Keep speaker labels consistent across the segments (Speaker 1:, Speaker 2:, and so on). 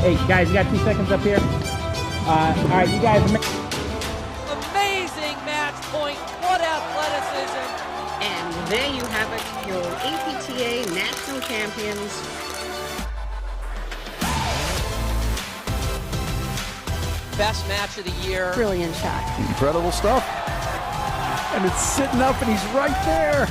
Speaker 1: Hey, guys, you got 2 seconds up here? All right, you guys.
Speaker 2: Amazing match point. What athleticism.
Speaker 3: And there you have it, your APTA National Champions.
Speaker 2: Best match of the year.
Speaker 4: Brilliant shot.
Speaker 5: Incredible stuff. And it's sitting up and he's right there.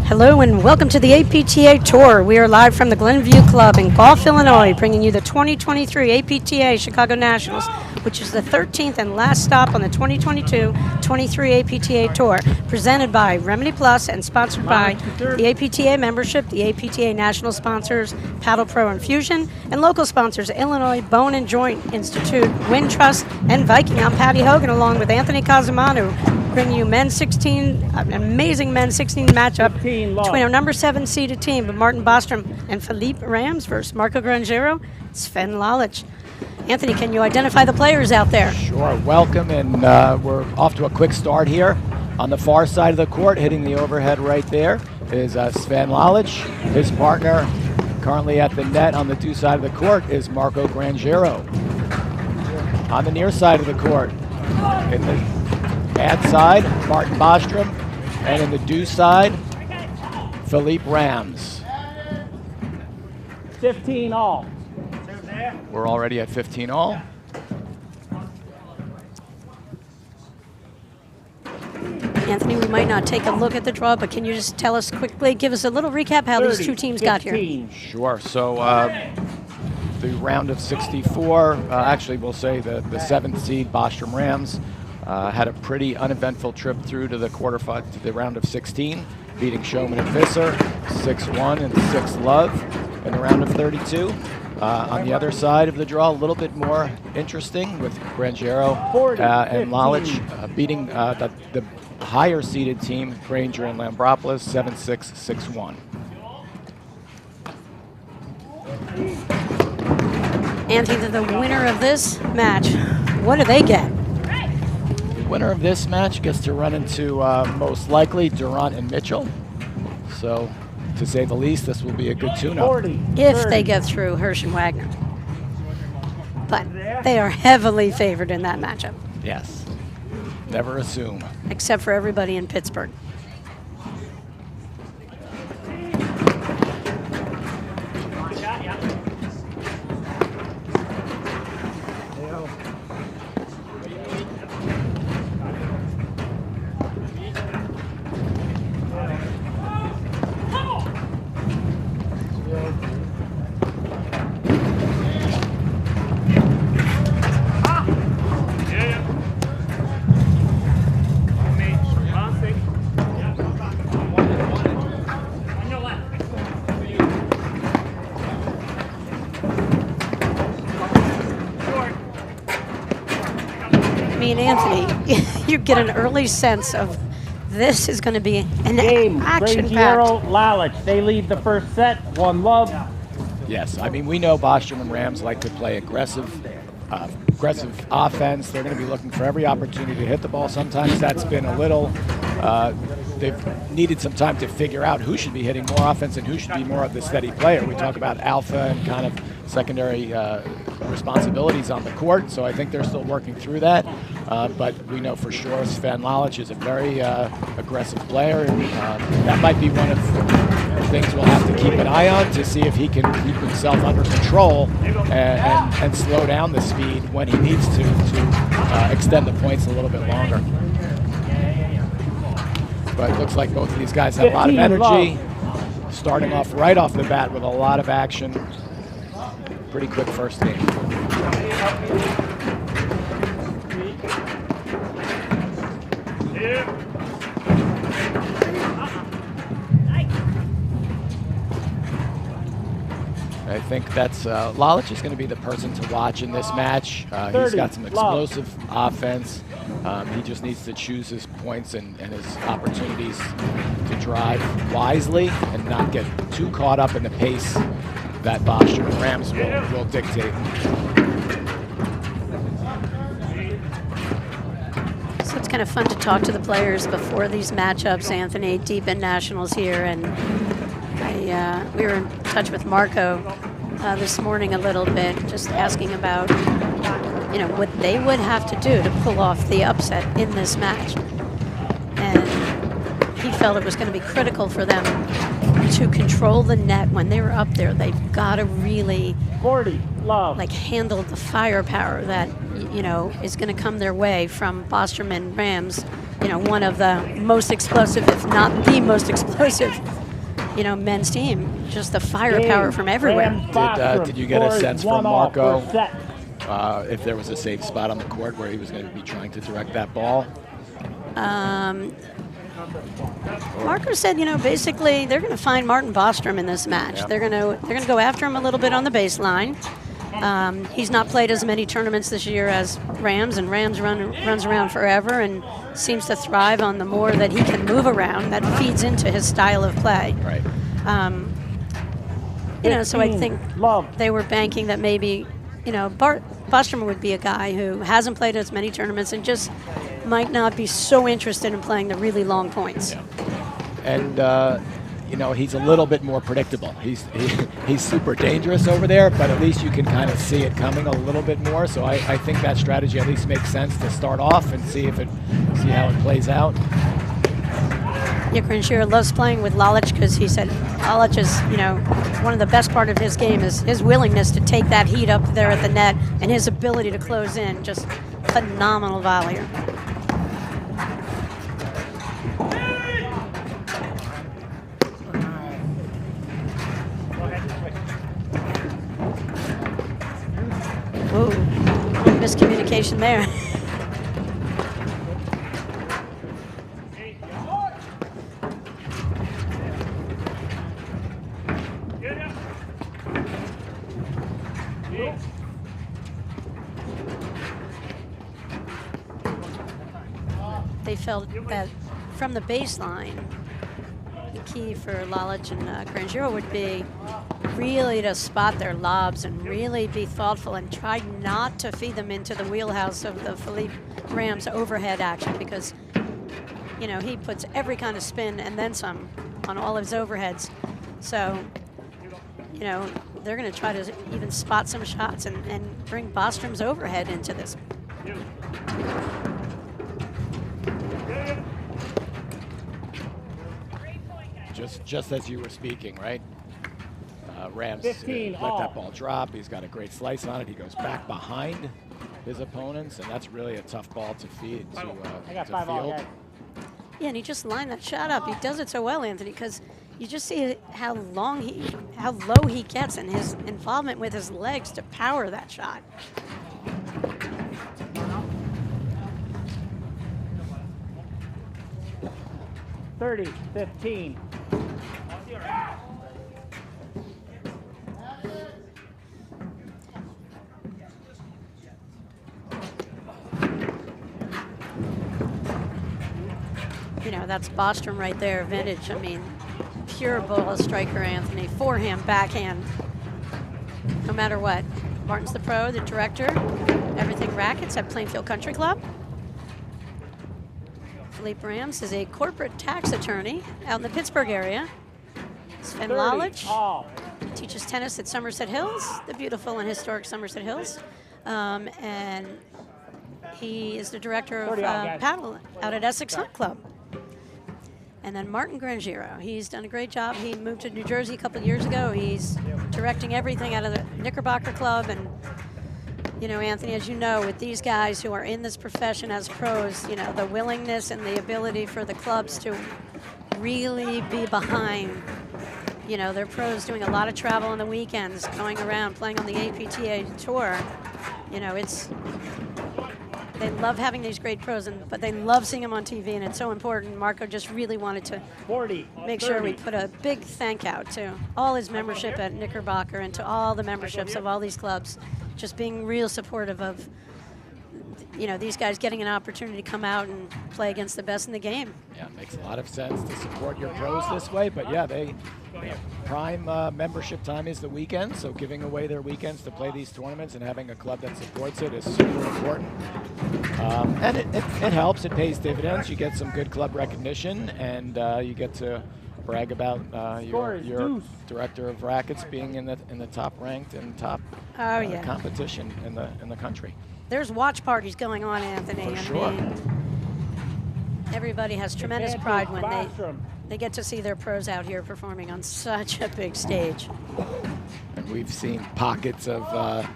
Speaker 4: Hello and welcome to the APTA Tour. We are live from the Glenview Club in Gulf, Illinois, bringing you the 2023 APTA Chicago Nationals, which is the 13th and last stop on the 2022-23 APTA Tour, presented by Remedy Plus and sponsored by the APTA membership, the APTA National sponsors, Paddle Pro Infusion, and local sponsors, Illinois Bone and Joint Institute, Wintrust, and Viking. I'm Patty Hogan, along with Anthony Casamanu, bring you men's 16, an amazing men's 16 matchup between our number 7 seeded team of Martin Bostrom and Philippe Rams versus Marco Granjero, Sven Lalich. Anthony, can you identify the players out there?
Speaker 5: Sure, welcome, and we're off to a quick start here. On the far side of the court, hitting the overhead right there, is Sven Lalich. His partner, currently at the net on the do side of the court, is Marco Granjero. On the near side of the court, in the ad side, Martin Bostrom, and in the do side, Philippe Rams.
Speaker 1: 15 all.
Speaker 5: We're already at 15 all.
Speaker 4: Anthony, we might not take a look at the draw, but can you just tell us quickly, give us a little recap how
Speaker 1: 30,
Speaker 4: these two teams
Speaker 1: 15.
Speaker 4: got here?
Speaker 5: Sure, so the round of 64, actually we'll say the 7th seed, Bostrom Rams, had a pretty uneventful trip through to the to the round of 16, beating Showman and Visser 6-1 and 6-love in the round of 32. On the other side of the draw, a little bit more interesting with Granjero and Lalich beating the higher seeded team, Granger and Lambropoulos 7-6, 6-1.
Speaker 4: Anthony, the winner of this match, what do they get?
Speaker 5: Winner of this match gets to run into most likely Durant and Mitchell. So, to say the least, this will be a good tune-up.
Speaker 4: If they get through Hirsch and Wagner. But they are heavily favored in that matchup.
Speaker 5: Yes. Never assume.
Speaker 4: Except for everybody in Pittsburgh. Anthony, you get an early sense of this is going to be an action-packed.
Speaker 1: Granjero, Lalich, they lead the first set, 1-love.
Speaker 5: Yes, I mean, we know Bostrom and Rams like to play aggressive offense. They're going to be looking for every opportunity to hit the ball. Sometimes that's been a little, they've needed some time to figure out who should be hitting more offense and who should be more of the steady player. We talk about alpha and kind of secondary responsibilities on the court, so I think they're still working through that. But we know for sure Sven Lalich is a very aggressive player, and that might be one of the things we'll have to keep an eye on to see if he can keep himself under control and slow down the speed when he needs to extend the points a little bit longer. But it looks like both of these guys have a lot of energy. starting off right off the bat with a lot of action. Pretty quick first game. I think that's Lalich is going to be the person to watch in this match. He's got some explosive offense. He just needs to choose his points and his opportunities to drive wisely and not get too caught up in the pace that Bostrom and Rams will dictate.
Speaker 4: So it's kind of fun to talk to the players before these matchups, Anthony, deep in Nationals here. And we were in touch with Marco this morning a little bit, just asking about, you know, what they would have to do to pull off the upset in this match. And he felt it was going to be critical for them to control the net when they were up there. They've got to really like handle the firepower that, you know, is going to come their way from Bostrom and Rams, you know, one of the most explosive, if not the most explosive, you know, men's team. Just the firepower from everywhere.
Speaker 5: Did you get a sense from Marco if there was a safe spot on the court where he was going to be trying to direct that ball?
Speaker 4: Marco said, you know, basically they're going to find Martin Bostrom in this match. Yeah. They're going to go after him a little bit on the baseline. He's not played as many tournaments this year as Rams, and Rams runs around forever and seems to thrive on the more that he can move around. That feeds into his style of play.
Speaker 5: Right.
Speaker 4: You know, so I think they were banking that maybe, you know, Bostrom would be a guy who hasn't played as many tournaments and just might not be so interested in playing the really long points.
Speaker 5: Yeah. And you know, he's a little bit more predictable. He's super dangerous over there, but at least you can kind of see it coming a little bit more. So I think that strategy at least makes sense to start off and see how it plays out.
Speaker 4: Yeah, Granjero loves playing with Lalich because he said Lalich is, you know, one of the best part of his game is his willingness to take that heat up there at the net and his ability to close in. Just phenomenal volleyer. Whoa, miscommunication there. They felt that from the baseline, the key for Lalich and Granjero would be really to spot their lobs and really be thoughtful and try not to feed them into the wheelhouse of the Philippe Rams overhead action, because, you know, he puts every kind of spin and then some on all of his overheads. So, you know, they're going to try to even spot some shots and bring Bostrom's overhead into this.
Speaker 5: Just as you were speaking, right? Rams let that ball drop. He's got a great slice on it. He goes back behind his opponents, and that's really a tough ball to feed to field.
Speaker 4: Yeah, and he just lined that shot up. He does it so well, Anthony, because you just see how low he gets and his involvement with his legs to power that shot.
Speaker 1: (30-15).
Speaker 4: You know, that's Bostrom right there, vintage. I mean, pure ball striker, Anthony. Forehand, backhand, no matter what. Martin's the pro, the director, everything rackets at Plainfield Country Club. Philippe Rams is a corporate tax attorney out in the Pittsburgh area. Sven Lalich teaches tennis at Somerset Hills, the beautiful and historic Somerset Hills. And he is the director of paddle out at Essex Hunt Club. And then Martin Granjero, he's done a great job. He moved to New Jersey a couple of years ago. He's directing everything out of the Knickerbocker Club. And, you know, Anthony, as you know, with these guys who are in this profession as pros, you know, the willingness and the ability for the clubs to really be behind, you know, they're pros doing a lot of travel on the weekends, going around, playing on the APTA tour. You know, they love having these great pros, but they love seeing them on TV, and it's so important. Marco just really wanted to make sure we put a big thank out to all his membership at Knickerbocker and to all the memberships of all these clubs, just being real supportive of, you know, these guys getting an opportunity to come out and play against the best in the game.
Speaker 5: Yeah, it makes a lot of sense to support your pros this way, but yeah, prime membership time is the weekend, so giving away their weekends to play these tournaments and having a club that supports it is super important. And it helps, it pays dividends. You get some good club recognition, and you get to brag about your director of rackets being in the top ranked and top competition in the country.
Speaker 4: There's watch parties going on, Anthony.
Speaker 5: For sure.
Speaker 4: I mean, everybody has tremendous pride when they get to see their pros out here performing on such a big stage.
Speaker 5: And we've seen pockets of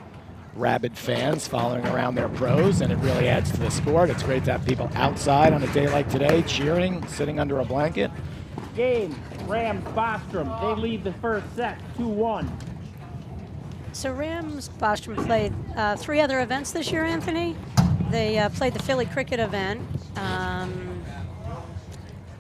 Speaker 5: rabid fans following around their pros, and it really adds to the sport. It's great to have people outside on a day like today, cheering, sitting under a blanket.
Speaker 1: Game, Rams, Bostrom. They lead the first set, 2-1.
Speaker 4: So Rams Bostrom played 3 other events this year, Anthony. They played the Philly cricket event,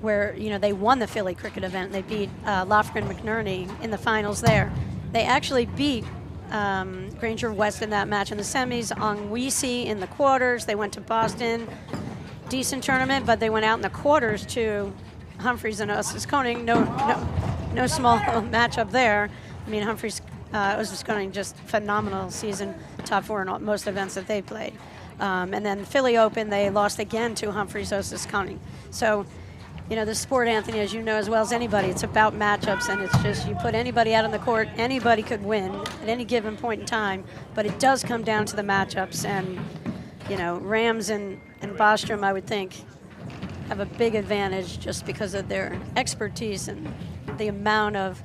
Speaker 4: where, you know, they won the Philly cricket event. They beat Lofgren McNerney in the finals there. They actually beat Granjero West in that match in the semis, Ongwisi in the quarters. They went to Boston, decent tournament, but they went out in the quarters to Humphreys and Osasconing. No small matchup there. I mean, Humphreys, Osasconing, just phenomenal season, top 4 in most events that they played. And then Philly Open, they lost again to Humphreys Osasconing. So, you know, the sport, Anthony, as you know as well as anybody, it's about matchups, and it's just you put anybody out on the court, anybody could win at any given point in time, but it does come down to the matchups. And, you know, Rams and Bostrom, I would think, have a big advantage just because of their expertise and the amount of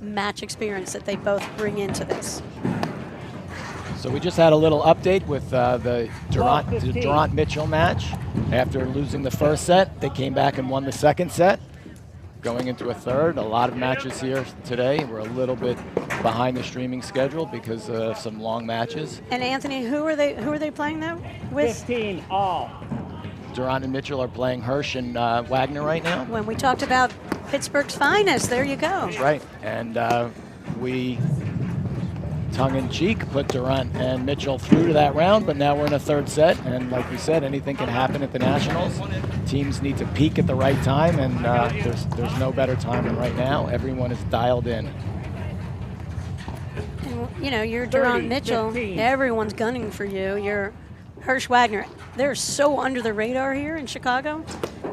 Speaker 4: match experience that they both bring into this.
Speaker 5: So we just had a little update with the Durant-Mitchell match. After losing the first set, they came back and won the second set, going into a third. A lot of matches here today. We're a little bit behind the streaming schedule because of some long matches.
Speaker 4: And Anthony, who are they playing now with?
Speaker 1: 15 all.
Speaker 5: Durant and Mitchell are playing Hirsch and Wagner right now.
Speaker 4: When we talked about Pittsburgh's finest, there you go.
Speaker 5: That's right. And we, tongue-in-cheek, put Durant and Mitchell through to that round, but now we're in a third set, and like we said, anything can happen at the Nationals. Teams need to peak at the right time, and there's no better time than right now. Everyone is dialed in.
Speaker 4: And, you know, you're Durant Mitchell, 15. Everyone's gunning for you. You're Hirsch Wagner. They're so under the radar here in Chicago,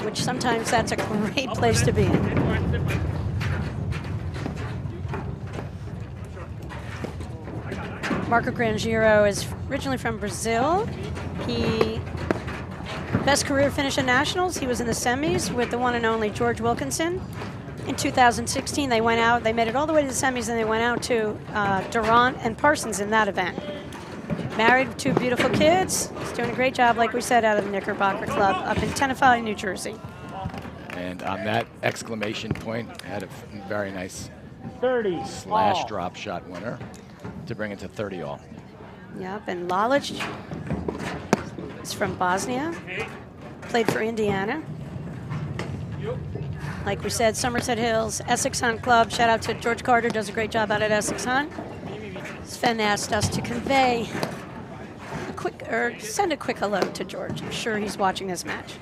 Speaker 4: which sometimes that's a great place to be in. Marco Granjero is originally from Brazil. He best career finish at Nationals. He was in the semis with the one and only George Wilkinson. In 2016, they went out. They made it all the way to the semis, and they went out to Durant and Parsons in that event. Married with 2 beautiful kids. He's doing a great job, like we said, out of the Knickerbocker Club up in Tenafly, New Jersey.
Speaker 5: And on that exclamation point, had a very nice
Speaker 1: 30
Speaker 5: slash drop shot winner to bring it to 30 all.
Speaker 4: Yep, and Lalich is from Bosnia, played for Indiana. Like we said, Somerset Hills, Essex Hunt Club. Shout out to George Carter, does a great job out at Essex Hunt. Sven asked us to convey a quick, or send a quick hello to George. I'm sure he's watching this match.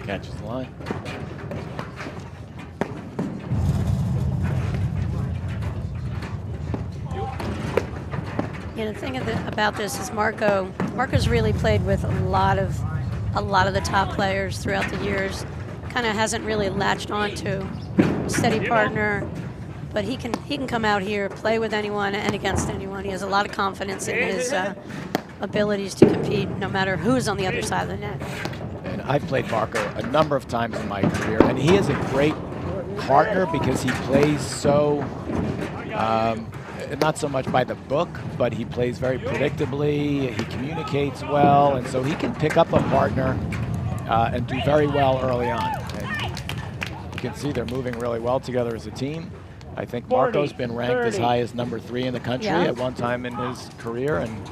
Speaker 5: Catches the line.
Speaker 4: You know, the thing about this is Marco's really played with a lot of the top players throughout the years. Kind of hasn't really latched on to a steady partner, but he can come out here, play with anyone and against anyone. He has a lot of confidence in his abilities to compete, no matter who's on the other side of the net.
Speaker 5: And I've played Marco a number of times in my career, and he is a great partner because he plays so, not so much by the book, but he plays very predictably, he communicates well, and so he can pick up a partner and do very well early on. And you can see they're moving really well together as a team. I think Marco's been ranked as high as #3 in the country at one time in his career, and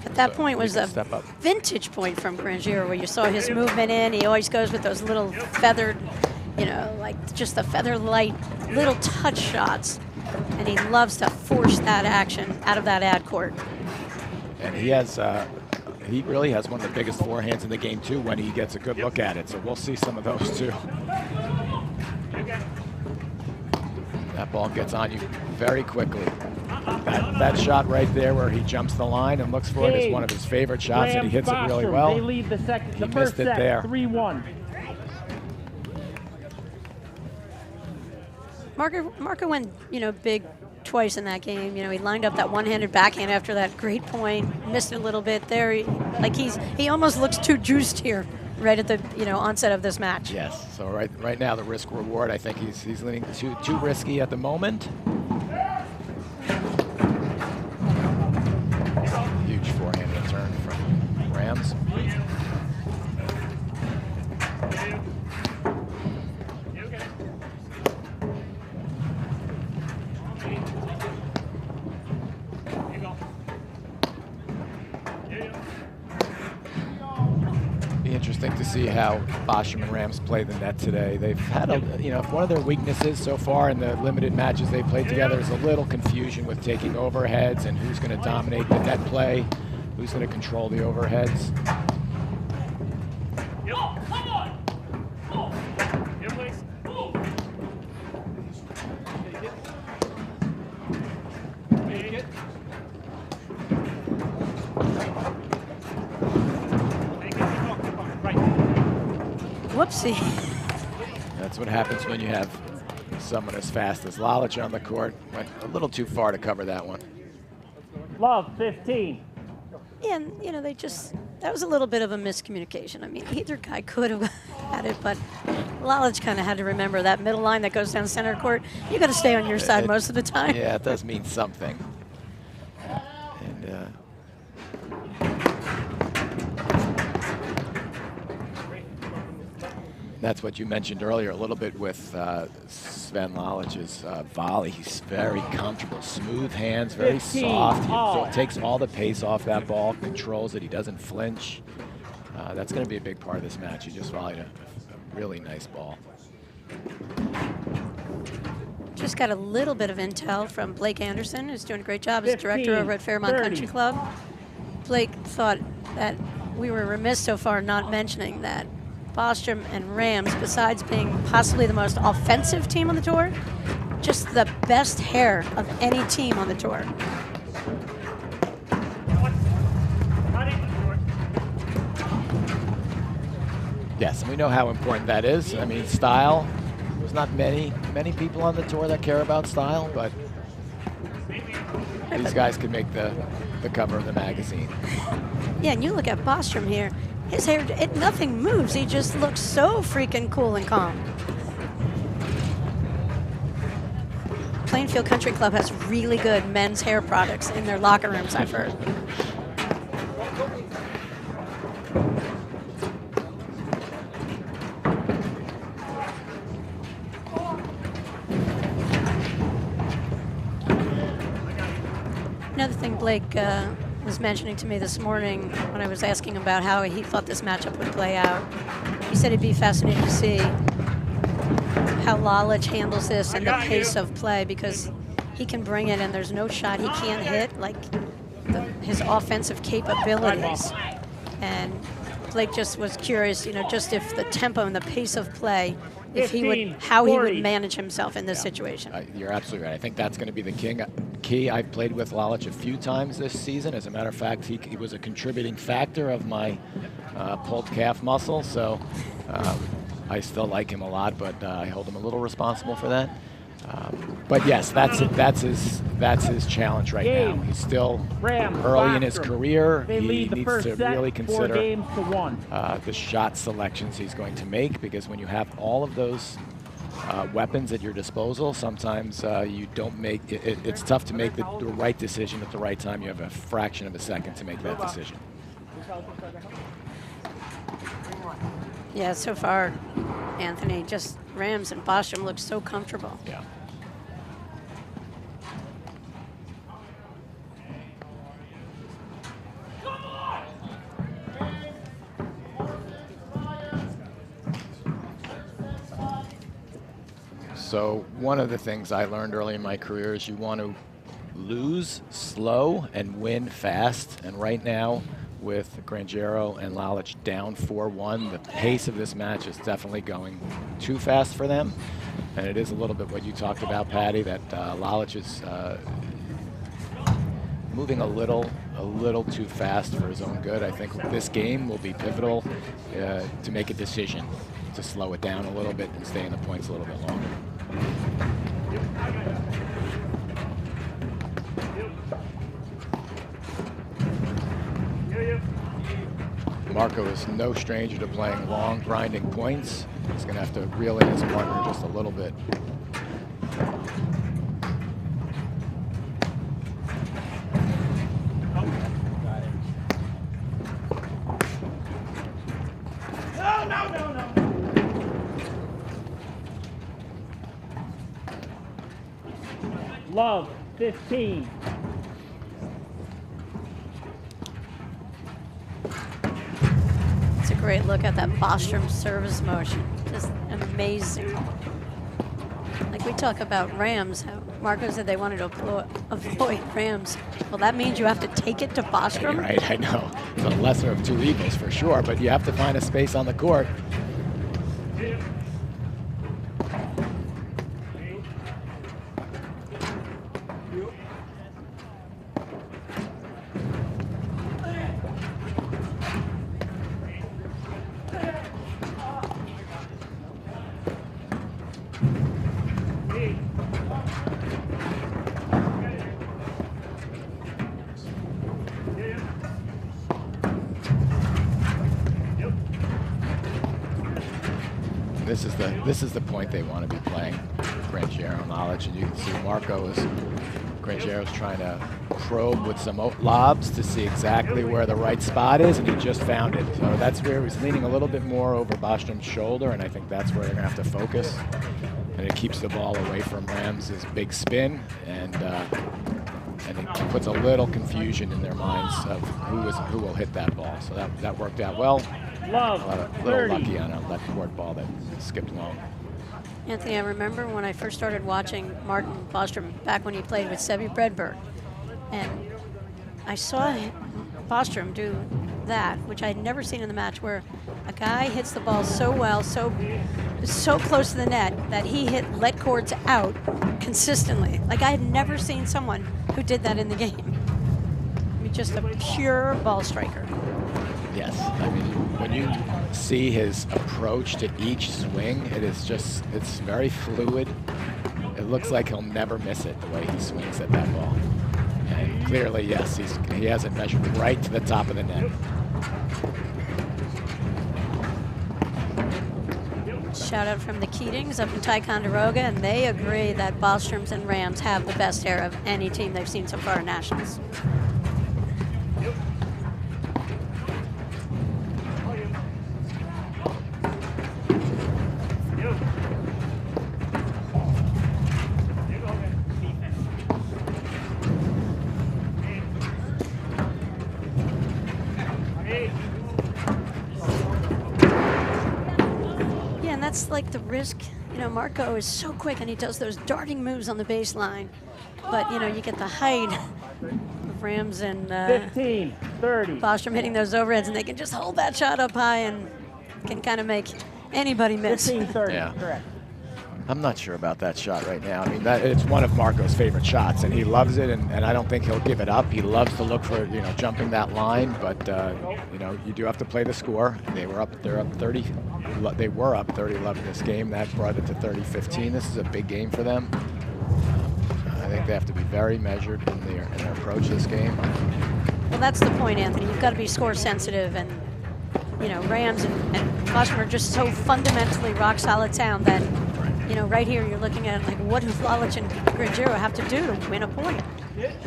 Speaker 4: at that point was a vintage point from Granjero, where you saw his movement in. He always goes with those little feathered, you know, like just the feather light little touch shots, and he loves to force that action out of that ad court.
Speaker 5: And he has, he really has one of the biggest forehands in the game too when he gets a good look at it. So we'll see some of those too. That ball gets on you very quickly. That shot right there where he jumps the line and looks for it is one of his favorite shots, and he hits it really well.
Speaker 1: They lead the second,
Speaker 5: he missed it there.
Speaker 1: 3-1.
Speaker 4: Marco went, you know, big twice in that game. You know, he lined up that one-handed backhand after that great point, missed it a little bit there. He almost looks too juiced here right at the, you know, onset of this match.
Speaker 5: Yes. So right now the risk reward, I think he's leaning too risky at the moment. Huge forehand return from Rams. Interesting to see how Bostrom and Rams play the net today. They've had one of their weaknesses so far in the limited matches they played together is a little confusion with taking overheads and who's going to dominate the net play, who's going to control the overheads.
Speaker 4: Whoopsie.
Speaker 5: That's what happens when you have someone as fast as Lalich on the court. Went a little too far to cover that one.
Speaker 1: Love, 15.
Speaker 4: Yeah, and, you know, that was a little bit of a miscommunication. I mean, either guy could have had it, but Lalich kind of had to remember that middle line that goes down center court. You got to stay on your side most of the time.
Speaker 5: Yeah, it does mean something. And that's what you mentioned earlier a little bit with Sven Lalich's volley. He's very comfortable, smooth hands, very soft. He takes all the pace off that ball, controls it. He doesn't flinch. That's going to be a big part of this match. He just volleyed a really nice ball.
Speaker 4: Just got a little bit of intel from Blake Anderson, who's doing a great job as director over at Fairmont Country Club. Blake thought that we were remiss so far not mentioning that Bostrom and Rams, besides being possibly the most offensive team on the tour, just the best hair of any team on the tour.
Speaker 5: Yes, and we know how important that is. I mean, style. There's not many people on the tour that care about style, but these guys can make the cover of the magazine.
Speaker 4: Yeah, and you look at Bostrom here. His hair, nothing moves. He just looks so freaking cool and calm. Plainfield Country Club has really good men's hair products in their locker rooms, I've heard. Another thing Blake was mentioning to me this morning when I was asking about how he thought this matchup would play out. He said he'd be fascinated to see how Lalich handles this and the pace of play, because he can bring it and there's no shot he can't hit, like his offensive capabilities. And Blake just was curious, you know, just if the tempo and the pace of play, if he would, how he would manage himself in this situation.
Speaker 5: You're absolutely right. I think that's going to be the key. I've played with Lalich a few times this season. As a matter of fact, he was a contributing factor of my pulled calf muscle. So I still like him a lot, but I hold him a little responsible for that. But yes, that's his challenge right now. He's still early in his career. He needs to really consider the shot selections he's going to make, because when you have all of those weapons at your disposal, sometimes you don't make it. It's tough to make the right decision at the right time. You have a fraction of a second to make that decision.
Speaker 4: Yeah, so far, Anthony, just Rams and Bostrom look so comfortable.
Speaker 5: Yeah. So one of the things I learned early in my career is you want to lose slow and win fast. And right now, with Granjero and Lalich down 4-1, the pace of this match is definitely going too fast for them. And it is a little bit what you talked about, Patty, that Lalich is moving a little too fast for his own good. I think this game will be pivotal to make a decision to slow it down a little bit and stay in the points a little bit longer. Marco is no stranger to playing long, grinding points. He's going to have to reel in his partner just a little bit.
Speaker 1: Love, 15.
Speaker 4: It's a great look at that Bostrom service motion. Just amazing. Like we talk about Rams, how Marco said they wanted to avoid Rams. Well, that means you have to take it to Bostrom.
Speaker 5: Right, I know. It's the lesser of two evils for sure, but you have to find a space on the court. This is the point they want to be playing, Granjero and Lalich, and you can see Granjero's trying to probe with some lobs to see exactly where the right spot is, and he just found it. So that's where he's leaning a little bit more over Bostrom's shoulder, and I think that's where they're going to have to focus. And it keeps the ball away from Rams' big spin, and it puts a little confusion in their minds of who will hit that ball. So that worked out well.
Speaker 1: Love,
Speaker 5: A little lucky on a left court ball that skipped long.
Speaker 4: Anthony, I remember when I first started watching Martin Bostrom back when he played with Sevi Bredberg, and I saw Bostrom do that, which I had never seen in the match, where a guy hits the ball so well, so close to the net that he hit let cords out consistently. Like I had never seen someone who did that in the game. I mean, just a pure ball striker.
Speaker 5: Yes, I mean, when you see his approach to each swing, it's very fluid. It looks like he'll never miss it the way he swings at that ball. And clearly, yes, he has it measured right to the top of the net.
Speaker 4: Shout out from the Keatings up in Ticonderoga, and they agree that Bostroms and Rams have the best hair of any team they've seen so far in Nationals. That's like the risk. You know, Marco is so quick and he does those darting moves on the baseline. But, you know, you get the height of Rams and
Speaker 1: 15, 30.
Speaker 4: Bostrom hitting those overheads, and they can just hold that shot up high and can kind of make anybody miss.
Speaker 1: 15, 30,
Speaker 5: Yeah.
Speaker 1: correct.
Speaker 5: I'm not sure about that shot right now. I mean, it's one of Marco's favorite shots, and he loves it, and I don't think he'll give it up. He loves to look for, you know, jumping that line, but, you know, you do have to play the score. They're up 30. They were up 30-11 this game. That brought it to 30-15. This is a big game for them. I think they have to be very measured in their approach to this game.
Speaker 4: Well, that's the point, Anthony. You've got to be score sensitive, and, you know, Rams and Bostrom are just so fundamentally rock-solid sound that, you know, right here you're looking at, like, what do Lalich and Granjero have to do to win a point?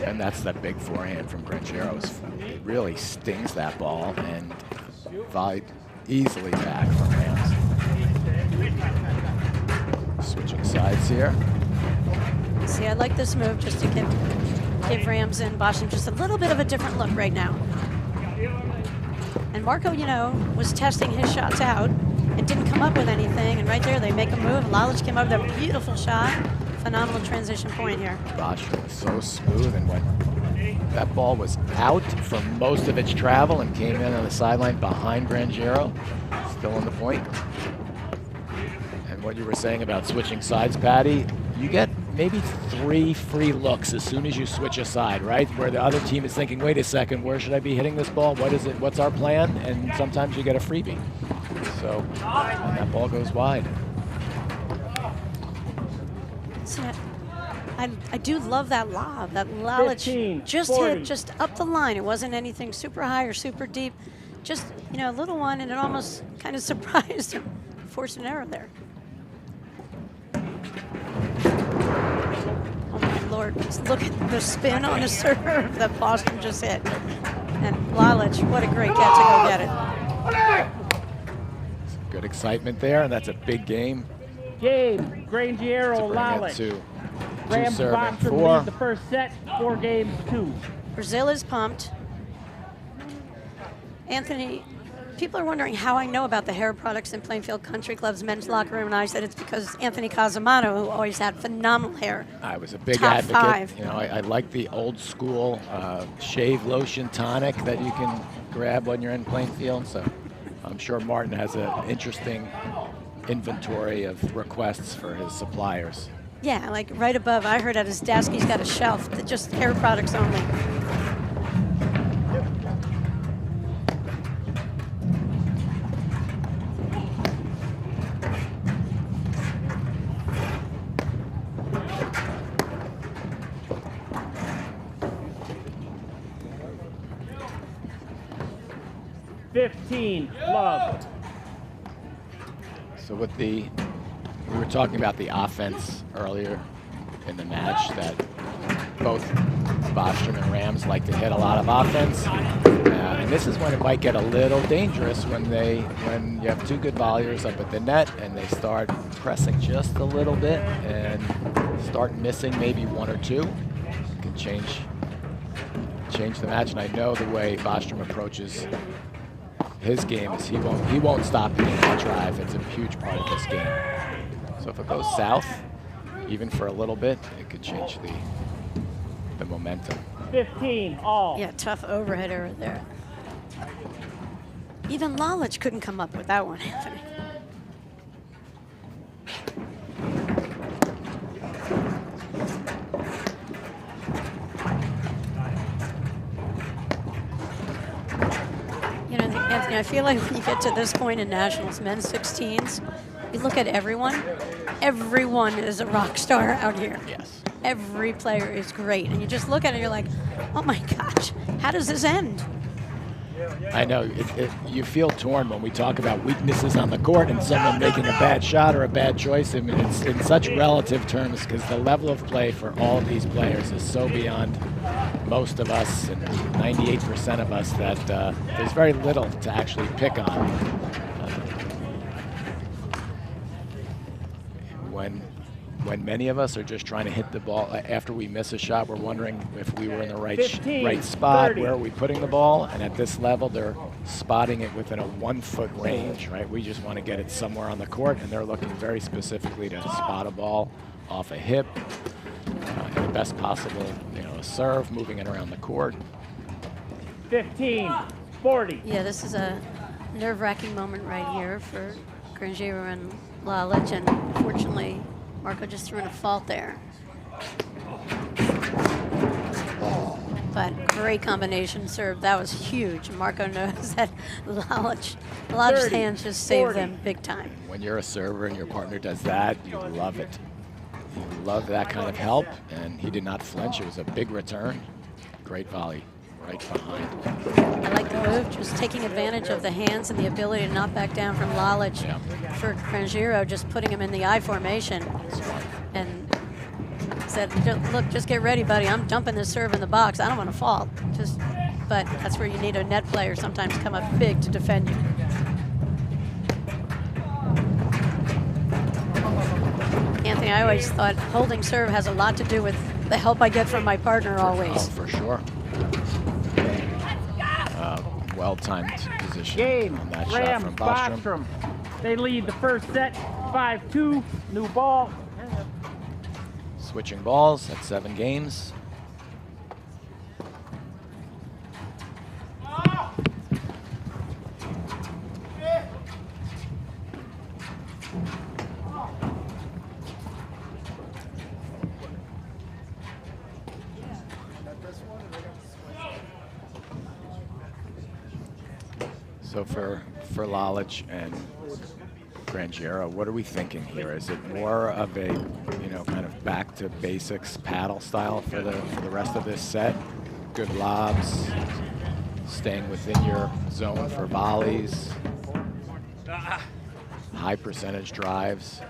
Speaker 5: And that's that big forehand from Granjero. It really stings that ball, and easily back from Rams. Switching sides here.
Speaker 4: See, I like this move just to give Rams and Bostrom just a little bit of a different look right now. And Marco, you know, was testing his shots out and didn't come up with anything. And right there, they make a move. Lalich came up with a beautiful shot. Phenomenal transition point here.
Speaker 5: Bostrom was so smooth, and when that ball was out for most of its travel and came in on the sideline behind Granjero, still on the point. And what you were saying about switching sides, Patty, you get maybe 3 free looks as soon as you switch a side, right? Where the other team is thinking, wait a second, where should I be hitting this ball? What is it? What's our plan? And sometimes you get a freebie. So, and that ball goes wide.
Speaker 4: See, I do love that lob. That Lalich just
Speaker 1: 40.
Speaker 4: hit just up the line. It wasn't anything super high or super deep. Just, you know, a little one, and it almost kind of surprised him. Forced an error there. Oh my Lord, look at the spin on the serve that Bostrom just hit. And Lalich, what a great catch to go get it.
Speaker 5: Good excitement there, and that's a big game.
Speaker 1: Game, Granjero,
Speaker 5: To bring it
Speaker 1: Lalich.
Speaker 5: to
Speaker 1: Rams
Speaker 5: serving
Speaker 1: Bostrom
Speaker 5: 4.
Speaker 1: lead the first set, 4 games, 2.
Speaker 4: Brazil is pumped. Anthony, people are wondering how I know about the hair products in Plainfield Country Club's men's locker room, and I said it's because Anthony Casamano, who always had phenomenal hair.
Speaker 5: I was a big
Speaker 4: Top
Speaker 5: advocate.
Speaker 4: 5.
Speaker 5: You know, I like the old school shave lotion tonic that you can grab when you're in Plainfield. So I'm sure Martin has an interesting inventory of requests for his suppliers.
Speaker 4: Yeah, like right above, I heard at his desk he's got a shelf that just hair products only.
Speaker 1: Love.
Speaker 5: So with we were talking about the offense earlier in the match, that both Bostrom and Rams like to hit a lot of offense. And this is when it might get a little dangerous when you have 2 good volleyers up at the net and they start pressing just a little bit and start missing maybe 1 or 2. It can change the match. And I know the way Bostrom approaches his game is he won't stop hitting that drive. It's a huge part of this game. So if it goes south, even for a little bit, it could change the momentum.
Speaker 1: 15 all.
Speaker 4: Yeah, tough overhead error there. Even Lalich couldn't come up with that one, Anthony. You know, Anthony, I feel like when you get to this point in Nationals, men's 16s, you look at everyone. Everyone is a rock star out here.
Speaker 5: Yes.
Speaker 4: Every player is great. And you just look at it and you're like, oh my gosh, how does this end?
Speaker 5: I know, you feel torn when we talk about weaknesses on the court and someone making a bad shot or a bad choice. I mean, it's in such relative terms because the level of play for all of these players is so beyond most of us and 98% of us that there's very little to actually pick on. When many of us are just trying to hit the ball after we miss a shot, we're wondering if we were in the right spot.
Speaker 1: 30.
Speaker 5: Where are we putting the ball? And at this level, they're spotting it within a 1-foot range, right? We just want to get it somewhere on the court, and they're looking very specifically to spot a ball off a hip, in the best possible, a serve, moving it around the court.
Speaker 1: 15 40.
Speaker 4: Yeah, this is a nerve-wracking moment right here for Granjero and Lalich, and unfortunately, Marco just threw in a fault there. But great combination serve. That was huge. Marco knows that Lalich's hands just saved them big time.
Speaker 5: When you're a server and your partner does that, you love it. You love that kind of help, and he did not flinch. It was a big return. Great volley right behind.
Speaker 4: I like the move, just taking advantage of the hands and the ability to not back down from Lalich.
Speaker 5: Yeah.
Speaker 4: For Granjero, just putting him in the I formation. And said, look, just get ready, buddy. I'm dumping this serve in the box. I don't want to fall. But that's where you need a net player sometimes come up big to defend you. Anthony, I always thought holding serve has a lot to do with the help I get from my partner always.
Speaker 5: Oh, for sure. Well-timed position
Speaker 1: Game,
Speaker 5: on that shot
Speaker 1: Ram
Speaker 5: from Bostrom.
Speaker 1: Bostrom. They lead the first set 5-2. New ball.
Speaker 5: Switching balls at 7 games. So for Lalich and Granjero, what are we thinking here? Is it more of a, kind of back to basics paddle style for the rest of this set? Good lobs, staying within your zone for volleys, high percentage drives,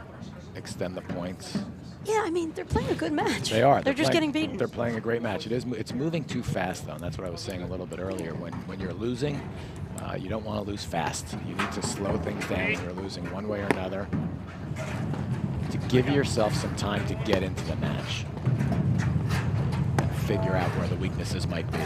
Speaker 5: extend the points.
Speaker 4: Yeah, I mean, they're playing a good match.
Speaker 5: They are.
Speaker 4: They're just getting beaten.
Speaker 5: They're playing a great match. It's moving too fast, though, and that's what I was saying a little bit earlier. When you're losing, you don't want to lose fast. You need to slow things down when you're losing one way or another to give yourself some time to get into the match and figure out where the weaknesses might be.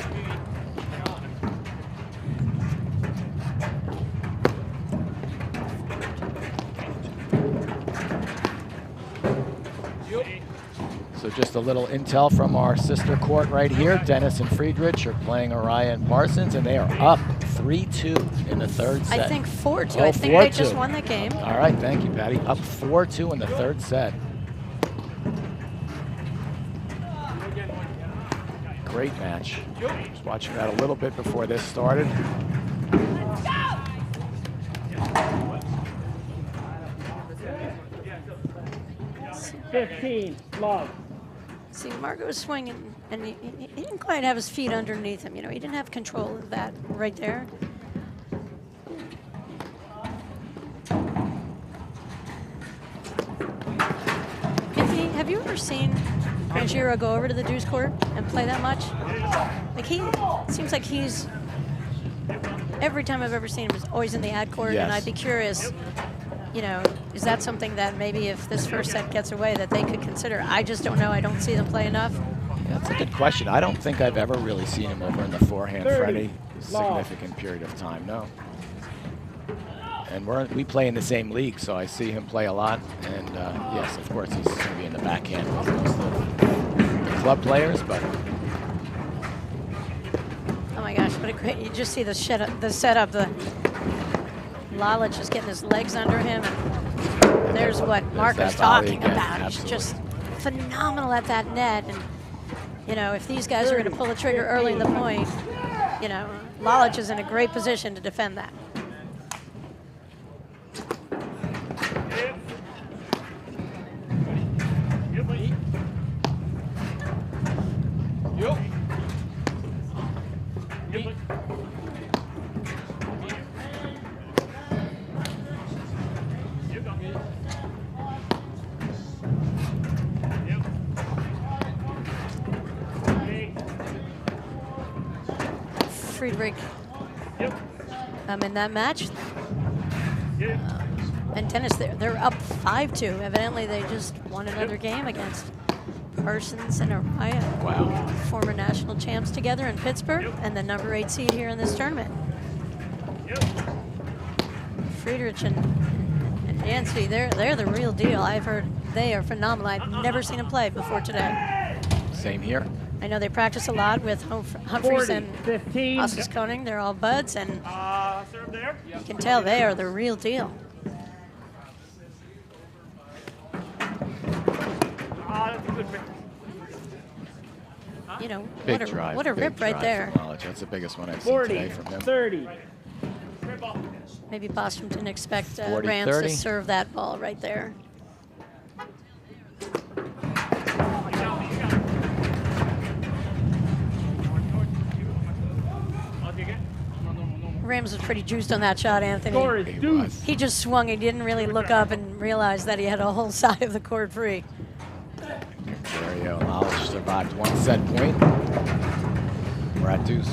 Speaker 5: So just a little intel from our sister court right here. Dennis and Friedrich are playing Araya and Parsons, and they are up 3-2 in the third set.
Speaker 4: I think 4-2.
Speaker 5: Oh,
Speaker 4: I think they
Speaker 5: 4-2.
Speaker 4: just won the game.
Speaker 5: All right, thank you, Patty. Up 4-2 in the third set. Great match. Just watching that a little bit before this started.
Speaker 1: 15, love.
Speaker 4: See, Marco was swinging, and he didn't quite have his feet underneath him. He didn't have control of that right there. Anthony, have you ever seen Granjero go over to the deuce court and play that much? Like, he seems like he's, every time I've ever seen him, is always in the ad court,
Speaker 5: Yes.
Speaker 4: and I'd be curious, is that something that maybe if this first set gets away that they could consider? I just don't know. I don't see them play enough.
Speaker 5: Yeah, that's a good question. I don't think I've ever really seen him over in the forehand for any significant period of time, no. And we play in the same league, so I see him play a lot. And yes, of course, he's going to be in the backhand with most of the club players, but
Speaker 4: Oh my gosh, what a great, you just see the setup, the Lalich is getting his legs under him, and there's what Marco's talking about. He's just phenomenal at that net, and if these guys are going to pull the trigger early in the point, Lalich is in a great position to defend that. Friedrich in that match. And Dennis, they're up 5-2. Evidently, they just won another game against Parsons and Araya.
Speaker 5: wow.
Speaker 4: Former national champs together in Pittsburgh, and the number 8 seed here in this tournament. Friedrich and Yancey, they're the real deal. I've heard they are phenomenal. I've never seen them play before today.
Speaker 5: Same here.
Speaker 4: I know they practice a lot with Humphreys
Speaker 1: 40,
Speaker 4: and
Speaker 1: 15.
Speaker 4: Oscar Koenig. They're all buds, and you can tell they are the real deal.
Speaker 5: Big drive.
Speaker 4: What a
Speaker 5: big
Speaker 4: rip right
Speaker 5: drive
Speaker 4: there.
Speaker 5: from Lalich. That's the biggest one I've seen
Speaker 1: 40,
Speaker 5: today from him.
Speaker 1: 30.
Speaker 4: Maybe Bostrom didn't expect
Speaker 5: 40,
Speaker 4: Rams to
Speaker 5: 30.
Speaker 4: serve that ball right there. Rams was pretty juiced on that shot, Anthony.
Speaker 1: Score is
Speaker 5: He
Speaker 1: deuce.
Speaker 5: was.
Speaker 4: He just swung. He didn't really look up and realize that he had a whole side of the court free.
Speaker 5: Granjero and Lalich survived one set point. We're at deuce.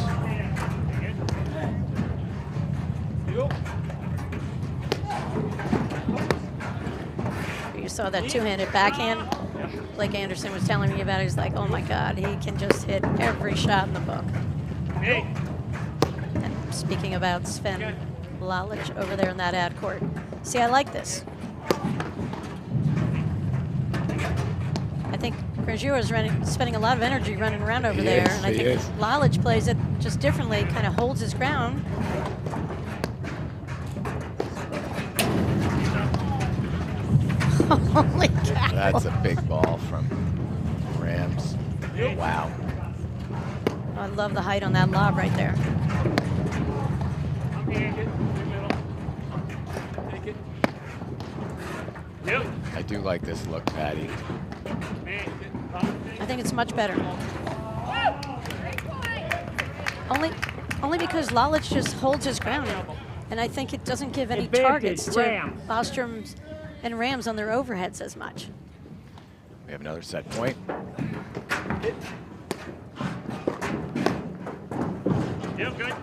Speaker 4: You saw that two-handed backhand Blake Anderson was telling me about it. He's like, oh my God, he can just hit every shot in the book.
Speaker 1: Hey.
Speaker 4: And speaking about Sven Lalich over there in that ad court. See, I like this. I think Granjero is spending a lot of energy running around over there, and I think Lalich plays it just differently, kind of holds his ground. Holy cow.
Speaker 5: That's a big ball from Rams. Wow.
Speaker 4: I love the height on that lob right there.
Speaker 5: I do like this look, Patty.
Speaker 4: I think it's much better. Only because Lalich just holds his ground, and I think it doesn't give any targets to Bostrom's and Rams on their overheads as much.
Speaker 5: We have another set point.
Speaker 1: Yep, good.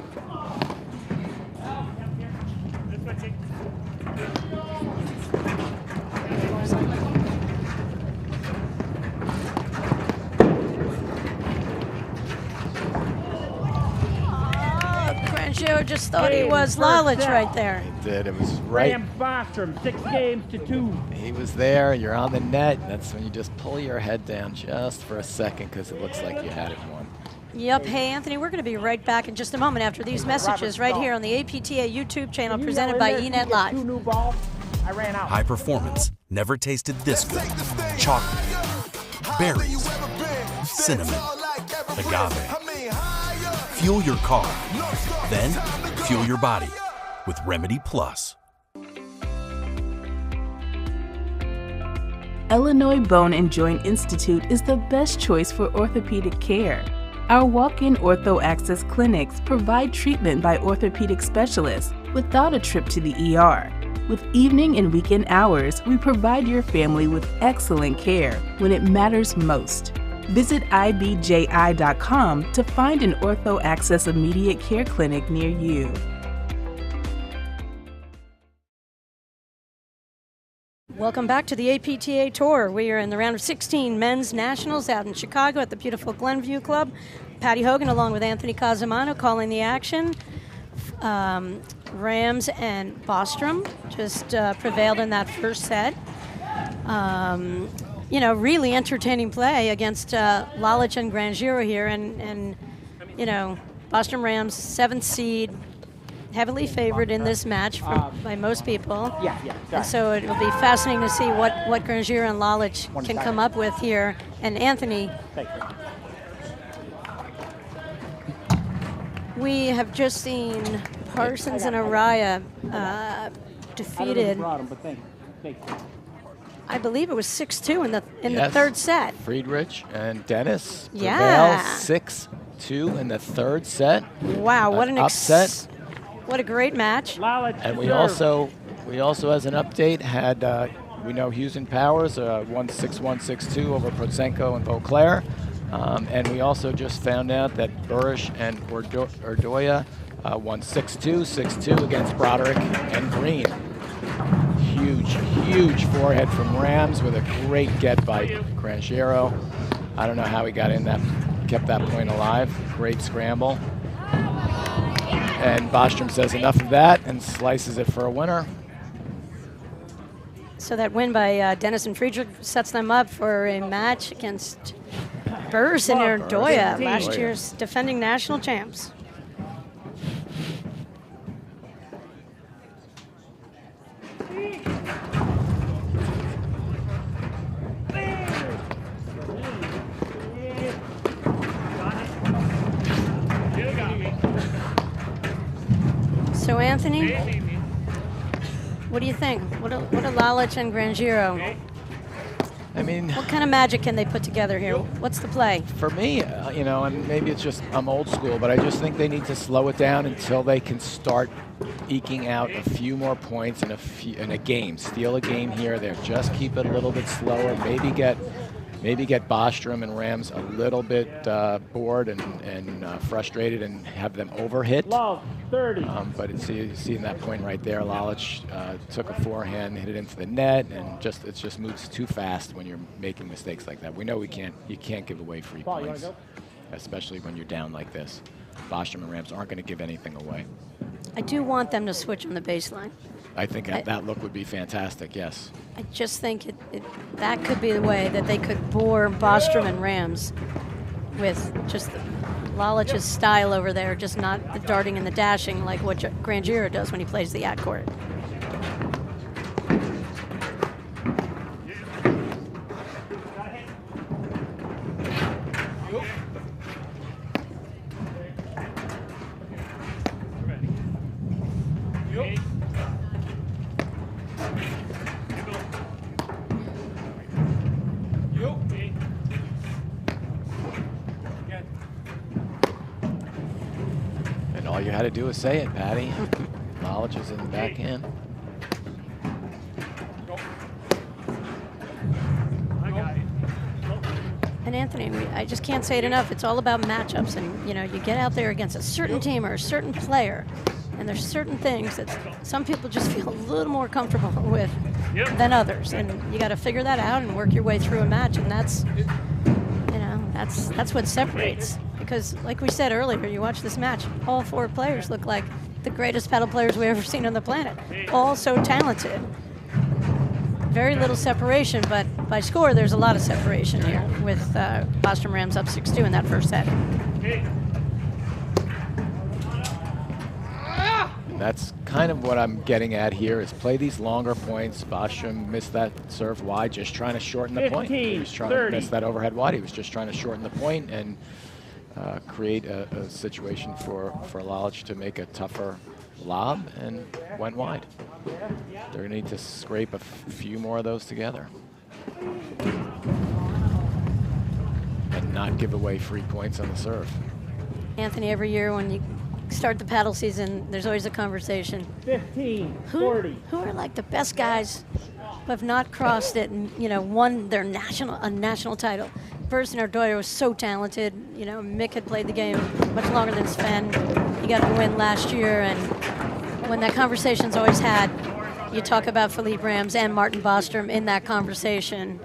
Speaker 4: Granjero just thought he was Lalich right there.
Speaker 5: He did. It was right.
Speaker 1: Rams Bostrom, 6 games to 2.
Speaker 5: He was there. You're on the net. That's when you just pull your head down just for a second because it looks like you had it won.
Speaker 4: Yep. Hey, Anthony, we're going to be right back in just a moment after these messages right here on the APTA YouTube channel presented by eNet Live.
Speaker 1: 2 new balls. I ran out.
Speaker 6: High performance never tasted this good. Chocolate, berries, cinnamon, agave. Fuel your car, then fuel your body with Remedy Plus.
Speaker 7: Illinois Bone and Joint Institute is the best choice for orthopedic care. Our walk-in ortho access clinics provide treatment by orthopedic specialists without a trip to the ER. With evening and weekend hours, we provide your family with excellent care when it matters most. Visit ibji.com to find an ortho access immediate care clinic near you.
Speaker 4: Welcome back to the APTA Tour. We are in the round of 16 men's nationals out in Chicago at the beautiful Glenview Club. Patty Hogan along with Anthony Casamano calling the action. Rams and Bostrom just prevailed in that first set. You know, really entertaining play against Lalich and Granjero here, and you know, Bostrom Rams 7th seed, heavily favored in this match by most people. And so it will be fascinating to see what Granjero and Lalich can come up with here. And Anthony, we have just seen Parsons and Araya defeated. I believe it was 6-2 in the third set.
Speaker 5: Friedrich and Dennis prevail 6-2 in the third set.
Speaker 4: Wow, what an
Speaker 5: upset!
Speaker 4: What a great match.
Speaker 5: And we also, as an update, had we know Hughes and Powers won 6-1, 6-2 over Protsenko and Beauclair, and we also just found out that Burish and Ordoya won 6-2, 6-2 against Broderick and Green. Huge forehead from Rams with a great get by Granjero. I don't know how he got in that, kept that point alive. Great scramble. And Bostrom says enough of that and slices it for a winner.
Speaker 4: So that win by Dennis and Friedrich sets them up for a match against Burrs and Ordoya, last year's defending national champs. So Anthony, what do you think? What are Lalich and Granjero?
Speaker 5: I mean,
Speaker 4: what kind of magic can they put together here? What's the play?
Speaker 5: For me, you know, and maybe it's just I'm old school, but I just think they need to slow it down until they can start eking out a few more points in a game. Steal a game here there. Just keep it a little bit slower. Maybe get maybe get Bostrom and Rams a little bit bored and frustrated and have them overhit.
Speaker 1: Love, 30.
Speaker 5: But you see in that point right there, Lalich took a forehand, hit it into the net, and it just moves too fast when you're making mistakes like that. We know you can't give away free points, especially when you're down like this. Bostrom and Rams aren't going to give anything away.
Speaker 4: I do want them to switch on the baseline.
Speaker 5: I think that look would be fantastic, yes.
Speaker 4: I just think that could be the way that they could bore Bostrom and Rams with just Lalich's style over there, just not the darting and the dashing like what Granjero does when he plays the at court.
Speaker 5: All you had to do was say it, Patty. Lalich is in the backhand.
Speaker 4: And Anthony, I just can't say it enough. It's all about matchups, and you get out there against a certain team or a certain player, and there's certain things that some people just feel a little more comfortable with than others, and you got to figure that out and work your way through a match, and that's what separates. Because, like we said earlier, you watch this match, all four players look like the greatest paddle players we've ever seen on the planet. All so talented. Very little separation, but by score, there's a lot of separation here with Bostrom Rams up 6-2 in that first set.
Speaker 5: And that's kind of what I'm getting at here, is play these longer points. Bostrom missed that serve wide, just trying to shorten the point. He was trying to miss that overhead wide. He was just trying to shorten the point and create a situation for Lalich to make a tougher lob, and went wide. They're going to need to scrape a few more of those together and not give away free points on the serve.
Speaker 4: Anthony, every year when you start the paddle season, there's always a conversation.
Speaker 1: 15, 40.
Speaker 4: Who are like the best guys who have not crossed it and won their national title? Person Ardoyo was so talented. Mick had played the game much longer than Sven. He got the win last year, and when that conversation's always had, you talk about Philippe Rams and Martin Bostrom in that conversation,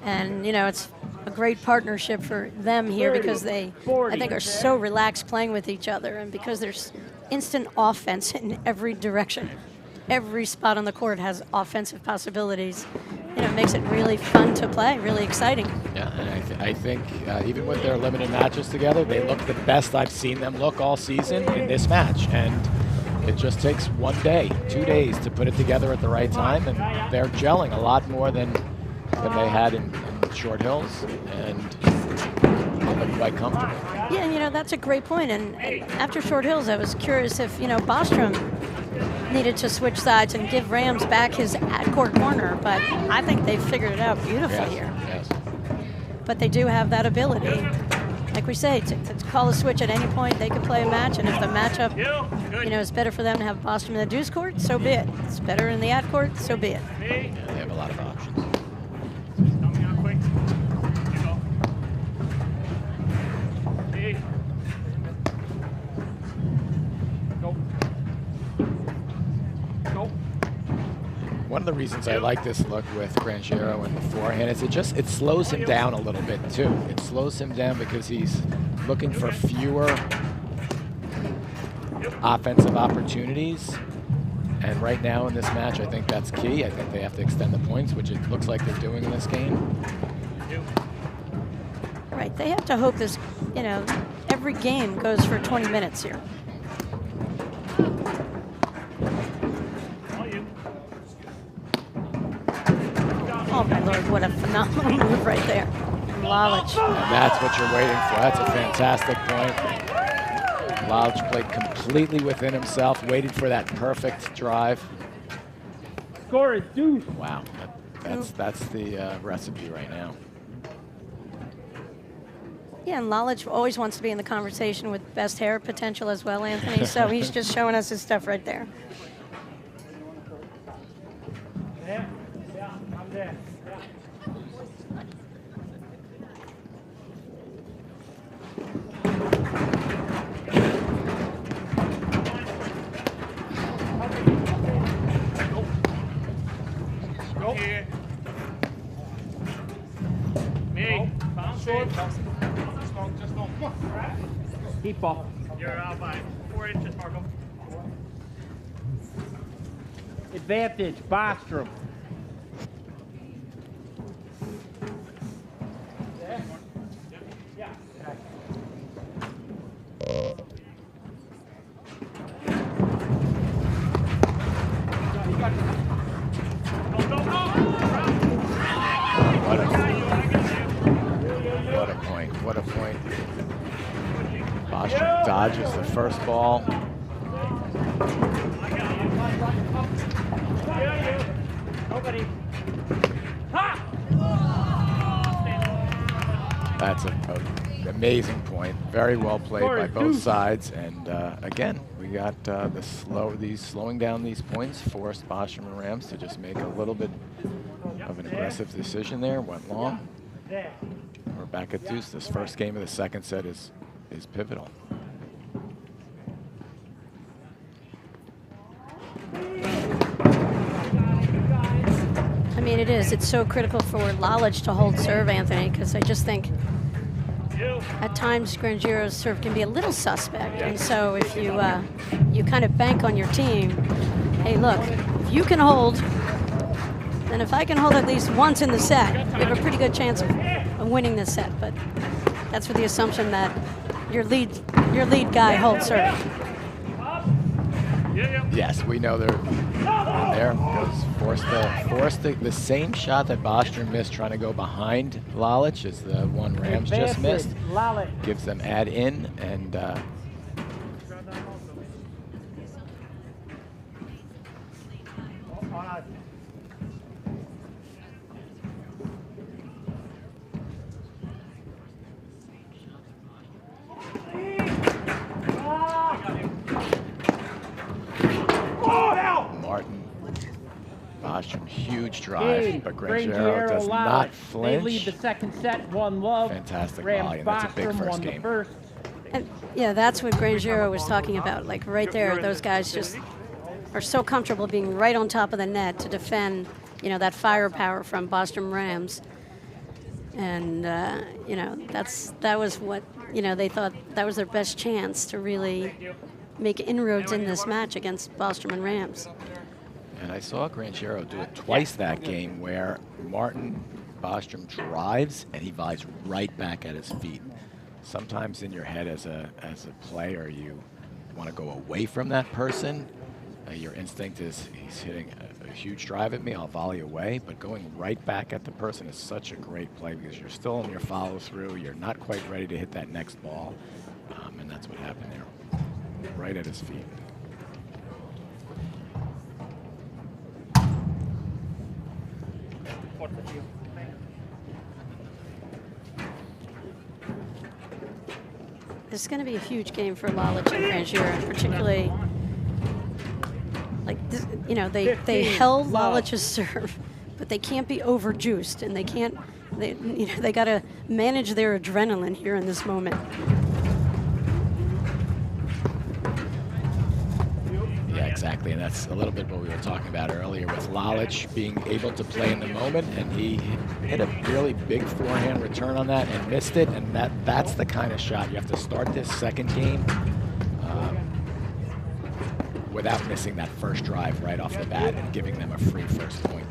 Speaker 4: and it's a great partnership for them here because they, I think, are so relaxed playing with each other, and because there's instant offense in every direction. Every spot on the court has offensive possibilities. It makes it really fun to play, really exciting. Yeah,
Speaker 5: and I think even with their limited matches together, they look the best I've seen them look all season in this match. And it just takes 1 day, 2 days to put it together at the right time, and they're gelling a lot more than they had in Short Hills, and they look quite comfortable.
Speaker 4: Yeah, and that's a great point. And after Short Hills, I was curious if Bostrom needed to switch sides and give Rams back his at-court corner, but I think they've figured it out beautifully here.
Speaker 5: Yes.
Speaker 4: But they do have that ability, like we say, to call a switch at any point. They can play a match, and if the matchup, is better for them to have Bostrom in the deuce court, so be it. It's better in the at-court, so be it.
Speaker 5: Yeah, they have a lot of options. One of the reasons I like this look with Granjero and the forehand is it slows him down a little bit too. It slows him down because he's looking for fewer offensive opportunities. And right now in this match, I think that's key. I think they have to extend the points, which it looks like they're doing in this game.
Speaker 4: Right, they have to hope this, every game goes for 20 minutes here. Oh my Lord, what a phenomenal move right there from Lalich.
Speaker 5: And that's what you're waiting for. That's a fantastic point. Lalich played completely within himself, waited for that perfect drive.
Speaker 1: Score is deuce.
Speaker 5: Wow, that's the recipe right now.
Speaker 4: Yeah, and Lalich always wants to be in the conversation with best hair potential as well, Anthony, so he's just showing us his stuff right there.
Speaker 1: eight ball.
Speaker 8: You're out by 4 inches, Marco.
Speaker 1: Advantage, Bostrom.
Speaker 5: What a point. What a point. Bostrom dodges the first ball. That's an amazing point. Very well played by both sides. And again, we got slowing down these points forced Bostrom and Rams to just make a little bit of an aggressive decision there. Went long. We're back at deuce. This first game of the second set is pivotal.
Speaker 4: I mean, it is. It's so critical for Lalich to hold serve, Anthony, because I just think at times Granjero's serve can be a little suspect. And so if you you kind of bank on your team, hey, look, if you can hold, then if I can hold at least once in the set, we have a pretty good chance of winning this set. But that's with the assumption that your lead guy holds serve.
Speaker 5: Yes, we know they're there because forced the same shot that Bostrom missed trying to go behind Lalich is the one Rams just missed.
Speaker 1: Lalich.
Speaker 5: Gives them add in and Bostrom, huge drive, but Granjero does not flinch.
Speaker 1: They lead the second set, 1-love.
Speaker 5: Fantastic
Speaker 1: Rams
Speaker 5: volley, and that's a big
Speaker 1: Bostrom
Speaker 5: first
Speaker 1: won
Speaker 5: game.
Speaker 1: The first.
Speaker 4: And yeah, that's what Granjero was talking about. Like right there, those guys just are so comfortable being right on top of the net to defend, you know, that firepower from Bostrom Rams. And you know, that was what, you know, they thought that was their best chance to really make inroads in this match against Bostrom and Rams.
Speaker 5: And I saw Granjero do it twice that game where Martin Bostrom drives and he volleys right back at his feet. Sometimes in your head as a player, you want to go away from that person. Your instinct is he's hitting a huge drive at me, I'll volley away, but going right back at the person is such a great play because you're still in your follow through, you're not quite ready to hit that next ball, and that's what happened there, right at his feet.
Speaker 4: This is going to be a huge game for Lalich and Granjero, particularly, like this, you know, they held Lalich's serve, but they can't be overjuiced, and they got to manage their adrenaline here in this moment.
Speaker 5: Yeah, exactly, and that's a little bit what we were talking about earlier with Lalich being able to play in the moment, and he hit a really big forehand return on that and missed it, and that's the kind of shot you have to start this second game without missing that first drive right off the bat and giving them a free first point.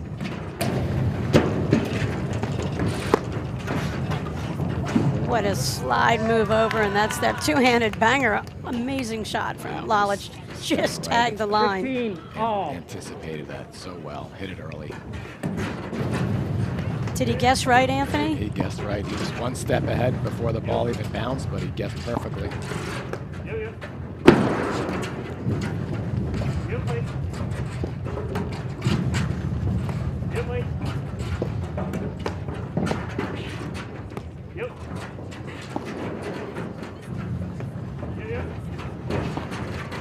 Speaker 4: What a slide move over, and that's that two-handed banger. Amazing shot from Lalich. Just tagged the line.
Speaker 1: 15 all.
Speaker 5: Anticipated that so well. Hit it early.
Speaker 4: Did he guess right, Anthony?
Speaker 5: He guessed right. He was one step ahead before the ball even bounced, but he guessed perfectly.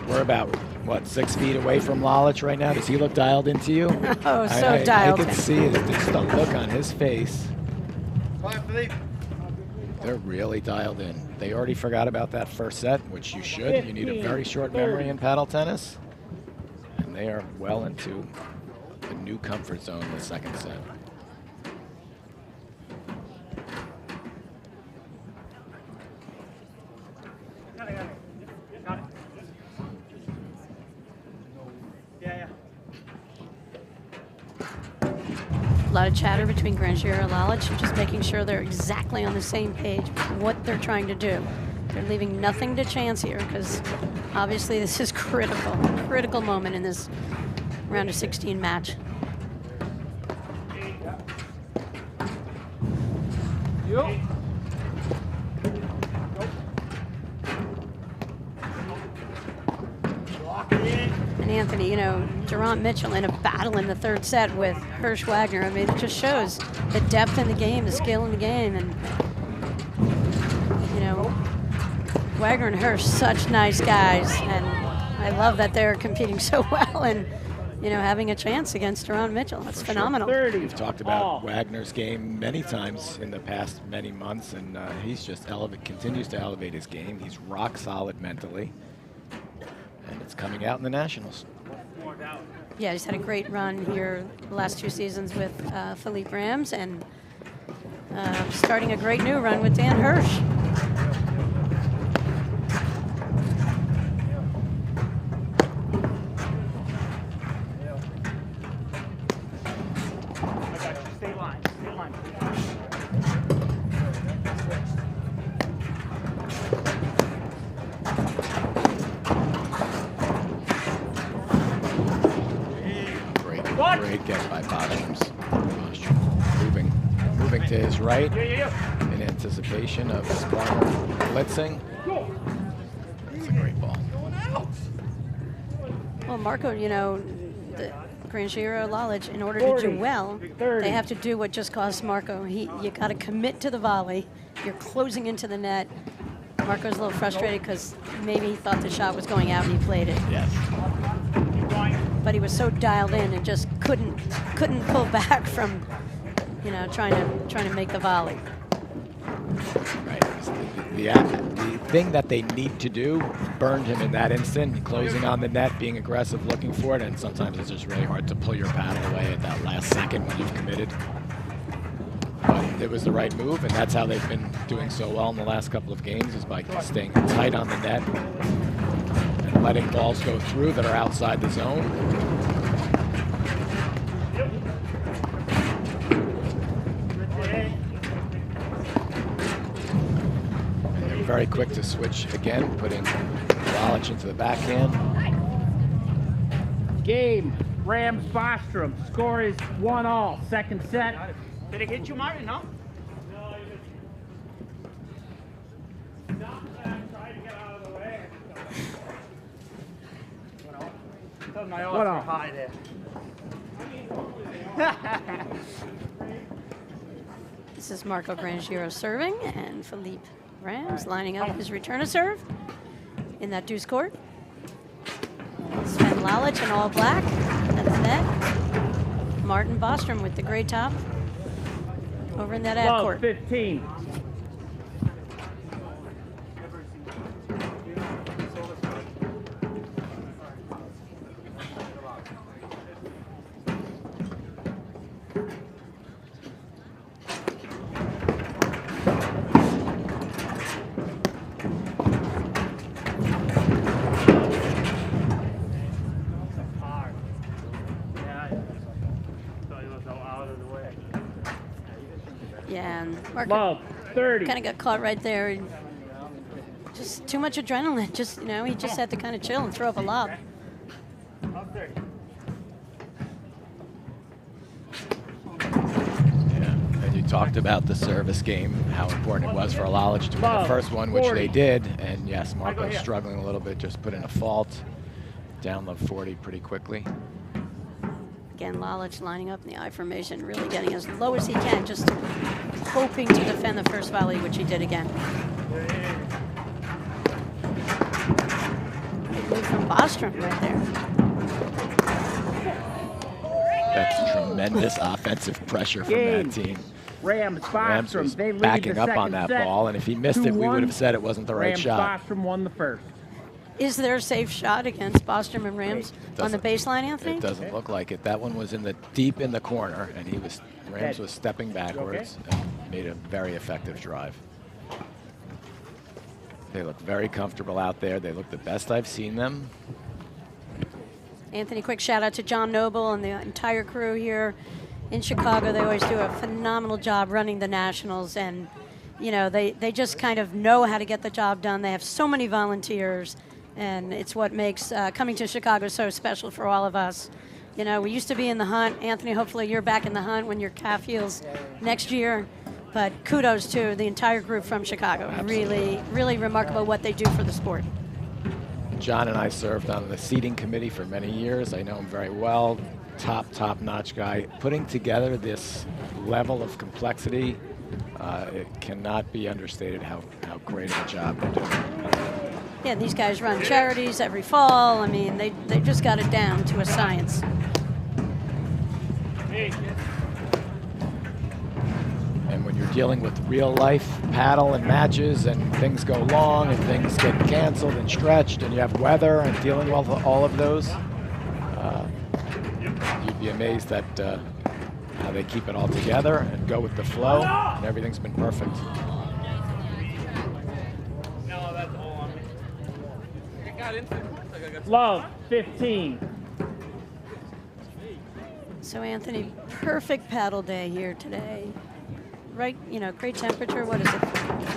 Speaker 5: We're about, what, 6 feet away from Lalich right now? Does he look dialed into you?
Speaker 4: Oh, so dialed
Speaker 5: I
Speaker 4: in.
Speaker 5: can see it. Just the look on his face. They're really dialed in. They already forgot about that first set, which you should. You need a very short memory in paddle tennis. And they are well into a new comfort zone in the second set.
Speaker 8: Got it.
Speaker 4: lot of chatter between Granjero and Lalich, just making sure they're exactly on the same page, what they're trying to do. They're leaving nothing to chance here because obviously this is critical moment in this round of 16 match. And Anthony, you know, Durant Mitchell in a battle in the third set with Hirsch Wagner. I mean, it just shows the depth in the game, the skill in the game, and you know, Wagner and Hirsch, such nice guys, and I love that they're competing so well and, you know, having a chance against Durant Mitchell. That's phenomenal.
Speaker 5: We've talked about Wagner's game many times in the past many months, and he's just continues to elevate his game. He's rock solid mentally, and it's coming out in the Nationals.
Speaker 4: Yeah, he's had a great run here the last 2 seasons with Philippe Rams, and starting a great new run with Dan Hirsch.
Speaker 5: Great get by Bostrom's. Moving to his right in anticipation of his corner blitzing. It's a great ball.
Speaker 4: Well, Marco, you know, the Granjero, Lalich, in order to do well, they have to do what just cost Marco. You got to commit to the volley. You're closing into the net. Marco's a little frustrated because maybe he thought the shot was going out and he played it.
Speaker 5: Yes.
Speaker 4: But he was so dialed in and just couldn't pull back from, you know, trying to make the volley.
Speaker 5: Right. The thing that they need to do burned him in that instant, closing on the net, being aggressive, looking for it, and sometimes it's just really hard to pull your paddle away at that last second when you've committed. But it was the right move, and that's how they've been doing so well in the last couple of games, is by staying tight on the net and letting balls go through that are outside the zone. And they're very quick to switch again, putting Lalich into the backhand.
Speaker 1: Game, Rams Bostrom. Score is 1-all. Second set.
Speaker 8: Did it hit you, Martin? No? My odds are high there.
Speaker 4: This is Marco Granjero serving, and Philippe Rams lining up his return to serve in that deuce court. Sven Lalich in all black at the net. Martin Bostrom with the gray top over in that ad court.
Speaker 1: 15.
Speaker 4: Yeah, and Marco
Speaker 1: 30.
Speaker 4: kind of got caught right there. Just too much adrenaline. Just, you know, he just had to kind of chill and throw up a lob.
Speaker 5: And you talked about the service game, how important it was for Lalich to win the first one, which they did. And yes, Marco's struggling a little bit, just put in a fault. Down love 40 pretty quickly.
Speaker 4: Again, Lalich lining up in the I formation, really getting as low as he can, just hoping to defend the first volley, which he did again. Good move from Bostrom right there.
Speaker 5: That's tremendous offensive pressure from that team.
Speaker 1: Rams Bostrom.
Speaker 5: Was
Speaker 1: They lead
Speaker 5: backing
Speaker 1: the
Speaker 5: up
Speaker 1: second
Speaker 5: on that
Speaker 1: set,
Speaker 5: ball, and if he missed it, we would have said it wasn't the right shot.
Speaker 1: Bostrom won the first.
Speaker 4: Is there a safe shot against Bostrom and Rams on the baseline, Anthony?
Speaker 5: It doesn't look like it. That one was in the deep in the corner, and Rams was stepping backwards and made a very effective drive. They look very comfortable out there. They look the best I've seen them.
Speaker 4: Anthony, quick shout out to John Noble and the entire crew here in Chicago, they always do a phenomenal job running the Nationals, and you know, they just kind of know how to get the job done. They have so many volunteers, and it's what makes coming to Chicago so special for all of us. You know, we used to be in the hunt. Anthony, hopefully you're back in the hunt when your calf heals next year. But kudos to the entire group from Chicago. Really, really remarkable what they do for the sport.
Speaker 5: John and I served on the seating committee for many years. I know him very well. Top-notch guy. Putting together this level of complexity, it cannot be understated how great of a job they're doing.
Speaker 4: Yeah, these guys run charities every fall. I mean, they just got it down to a science.
Speaker 5: And when you're dealing with real-life paddle and matches and things go long and things get canceled and stretched and you have weather and dealing with all of those, you'd be amazed at how they keep it all together and go with the flow, and everything's been perfect.
Speaker 1: Love, 15.
Speaker 4: So Anthony, perfect paddle day here today. Right, you know, great temperature. What is it?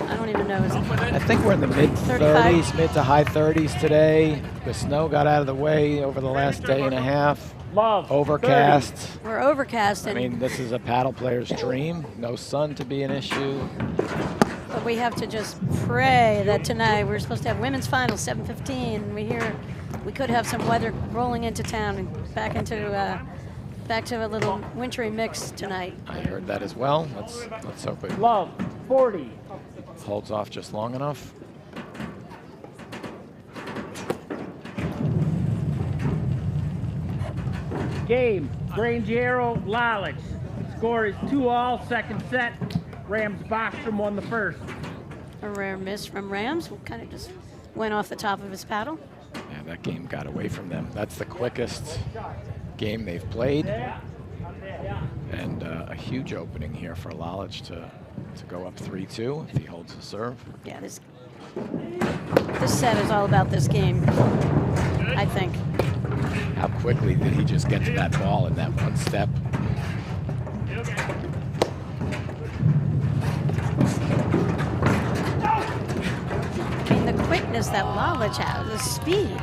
Speaker 4: I don't even know. Is it
Speaker 5: I think we're in the mid-30s, mid to high 30s today. The snow got out of the way over the last day and a half.
Speaker 1: Love,
Speaker 5: overcast.
Speaker 1: 30.
Speaker 4: We're overcast.
Speaker 5: I mean, this is a paddle player's dream. No sun to be an issue.
Speaker 4: But we have to just pray that tonight we're supposed to have women's finals 7:15. We hear we could have some weather rolling into town and back to a little wintry mix tonight.
Speaker 5: I heard that as well. Let's hope it
Speaker 1: Love, 40.
Speaker 5: holds off just long enough.
Speaker 1: Game, Granjero, Lalich. Score is 2-all, second set. Rams Bostrom won the first.
Speaker 4: A rare miss from Rams. Kind of just went off the top of his paddle.
Speaker 5: Yeah, that game got away from them. That's the quickest game they've played. And a huge opening here for Lalich to go up 3-2 if he holds the serve.
Speaker 4: Yeah, this set is all about this game, I think.
Speaker 5: How quickly did he just get to that ball in that one step?
Speaker 4: I mean, the quickness that Lalich has, the speed.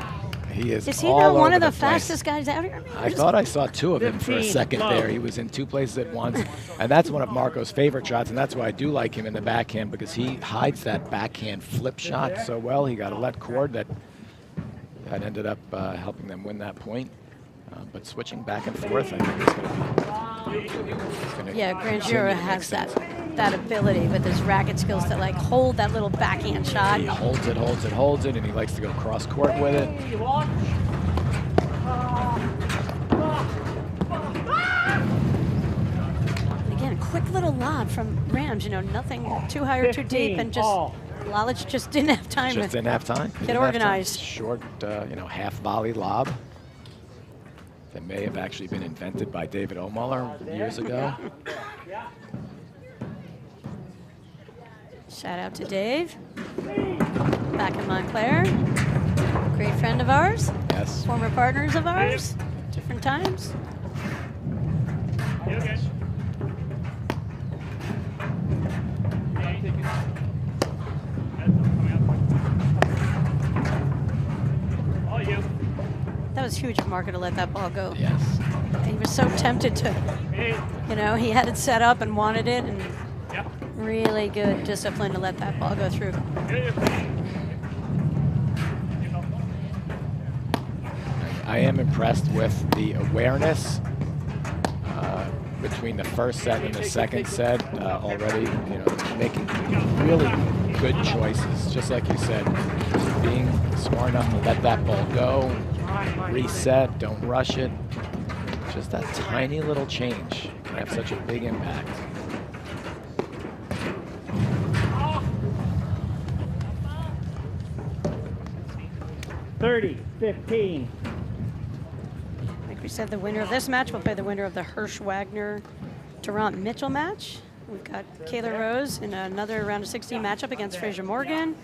Speaker 5: He is
Speaker 4: he
Speaker 5: all
Speaker 4: not one
Speaker 5: over
Speaker 4: of the
Speaker 5: place.
Speaker 4: fastest guys out here?
Speaker 5: I thought I saw two of him for a
Speaker 1: 15,
Speaker 5: second
Speaker 1: love.
Speaker 5: there. He was in two places at once. And that's one of Marco's favorite shots, and that's why I do like him in the backhand, because he hides that backhand flip shot so well. He got a let cord that ended up helping them win that point. But switching back and forth, I think is going to
Speaker 4: Yeah, Granjero has that ability with his racket skills to like hold that little backhand shot.
Speaker 5: He holds it, and he likes to go cross court with it.
Speaker 4: Again, quick little lob from Rams, you know, nothing too high or too deep, and just Lalich just didn't have time
Speaker 5: Just didn't have time.
Speaker 4: get organized.
Speaker 5: Short, half volley lob that may have actually been invented by David Omuller years ago.
Speaker 4: Shout out to Dave, back in Montclair. Great friend of ours.
Speaker 5: Yes.
Speaker 4: Former partners of ours, different times. That was huge of Marco to let that ball go.
Speaker 5: Yes.
Speaker 4: He was so tempted to, you know, he had it set up and wanted it, and really good discipline to let that ball go through.
Speaker 5: I am impressed with the awareness between the first set and the second set already, making really good choices, just like you said, just being smart enough to let that ball go, reset, don't rush it. Just that tiny little change can have such a big impact.
Speaker 1: $30-15.
Speaker 4: Like we said, the winner of this match will play the winner of the Hirsch Wagner Durant Mitchell match. We've got Kayla Rose in another round of 16 matchup against Fraser Morgan.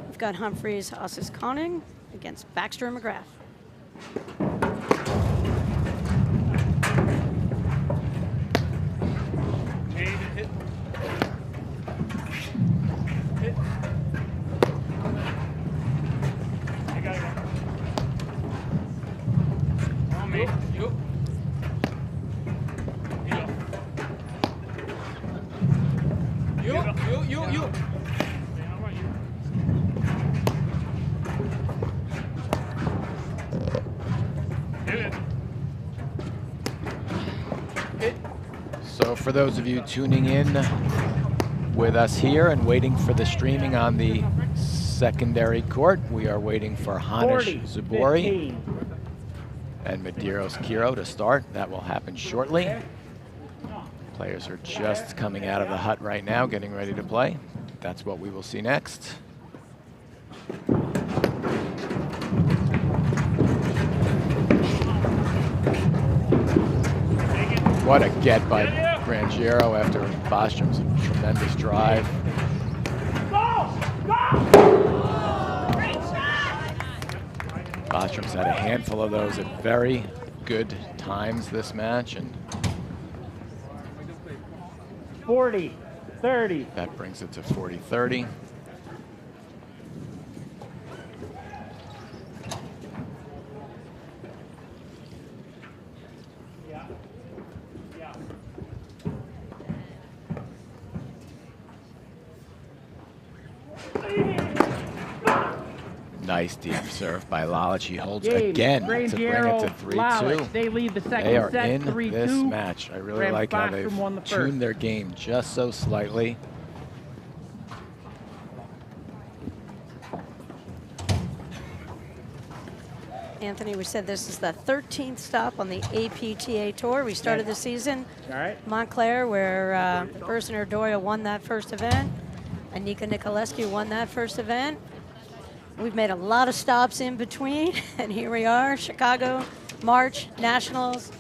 Speaker 4: We've got Humphreys Ossis Conning against Baxter and McGrath.
Speaker 5: So for those of you tuning in with us here and waiting for the streaming on the secondary court, we are waiting for Hanish Zubori and Medeiros Kiro to start. That will happen shortly. Players are just coming out of the hut right now, getting ready to play. That's what we will see next. What a get by Granjero after Bostrom's tremendous drive. Bostrom's had a handful of those at very good times this match, and
Speaker 1: 40-30.
Speaker 5: that brings it to 40-30. Nice deep serve by Lalich. He holds again to bring it to 3-2.
Speaker 1: They lead the second
Speaker 5: They are
Speaker 1: set,
Speaker 5: in
Speaker 1: 3-2.
Speaker 5: this match. I really like how they've tuned their game just so slightly.
Speaker 4: Anthony, we said this is the 13th stop on the APTA Tour. We started the season Montclair, where Ursula Doyle won that first event. Anika Nicolescu won that first event. We've made a lot of stops in between, and here we are, Chicago, March, Nationals.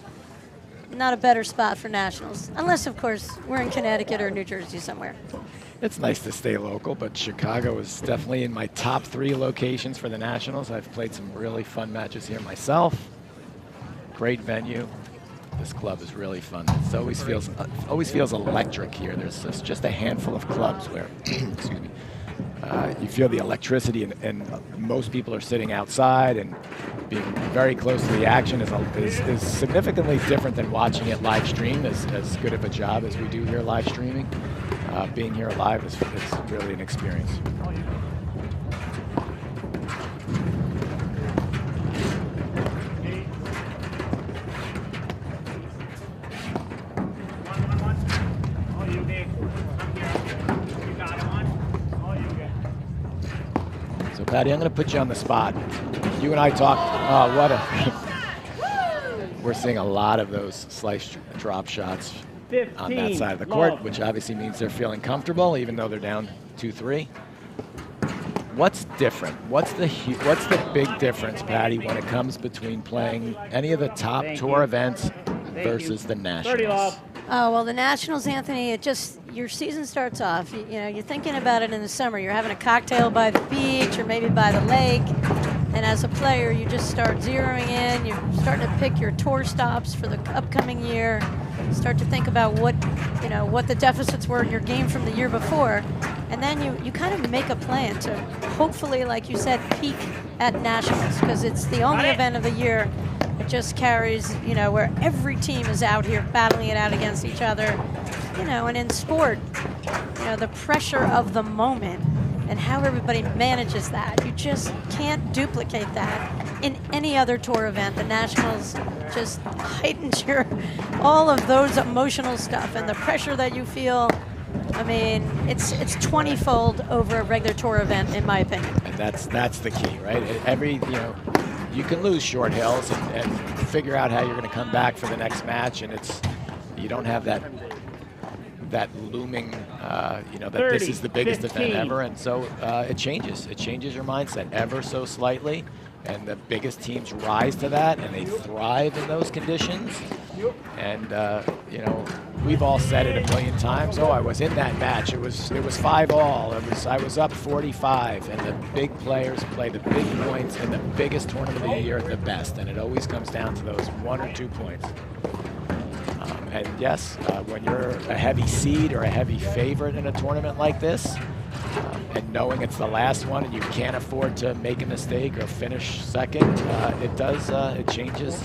Speaker 4: Not a better spot for Nationals, unless, of course, we're in Connecticut or New Jersey somewhere.
Speaker 5: It's nice to stay local, but Chicago is definitely in my top 3 locations for the Nationals. I've played some really fun matches here myself. Great venue. This club is really fun. It always feels electric here. There's just a handful of clubs where, excuse me, you feel the electricity, and most people are sitting outside, and being very close to the action is significantly different than watching it live streamed. As good of a job as we do here live streaming, being here live is really an experience. Patty, I'm going to put you on the spot. You and I talked, we're seeing a lot of those slice drop shots on that side of the court, which obviously means they're feeling comfortable, even though they're down 2-3. What's different? What's the big difference, Patty, when it comes between playing any of the top tour events versus the Nationals?
Speaker 4: Oh, well, the Nationals, Anthony, your season starts off, you're thinking about it in the summer. You're having a cocktail by the beach or maybe by the lake. And as a player, you just start zeroing in. You're starting to pick your tour stops for the upcoming year. Start to think about what the deficits were in your game from the year before. And then you kind of make a plan to hopefully, like you said, peak at Nationals, because it's the only event of the year. It just carries, where every team is out here battling it out against each other, and in sport, the pressure of the moment and how everybody manages that. You just can't duplicate that in any other tour event. The Nationals just heightens all of those emotional stuff and the pressure that you feel. I mean, it's 20-fold over a regular tour event, in my opinion.
Speaker 5: And that's the key, right? You can lose short hills and figure out how you're going to come back for the next match, and you don't have that looming, that 30, this is the biggest 15. Event ever, and so it changes. It changes your mindset ever so slightly, and the biggest teams rise to that, and they thrive in those conditions. And we've all said it a million times. Oh, I was in that match. It was 5-all. I was up 45, and the big players play the big points in the biggest tournament of the year at the best, and it always comes down to those 1 or 2 points. And yes, when you're a heavy seed or a heavy favorite in a tournament like this, and knowing it's the last one and you can't afford to make a mistake or finish second, it changes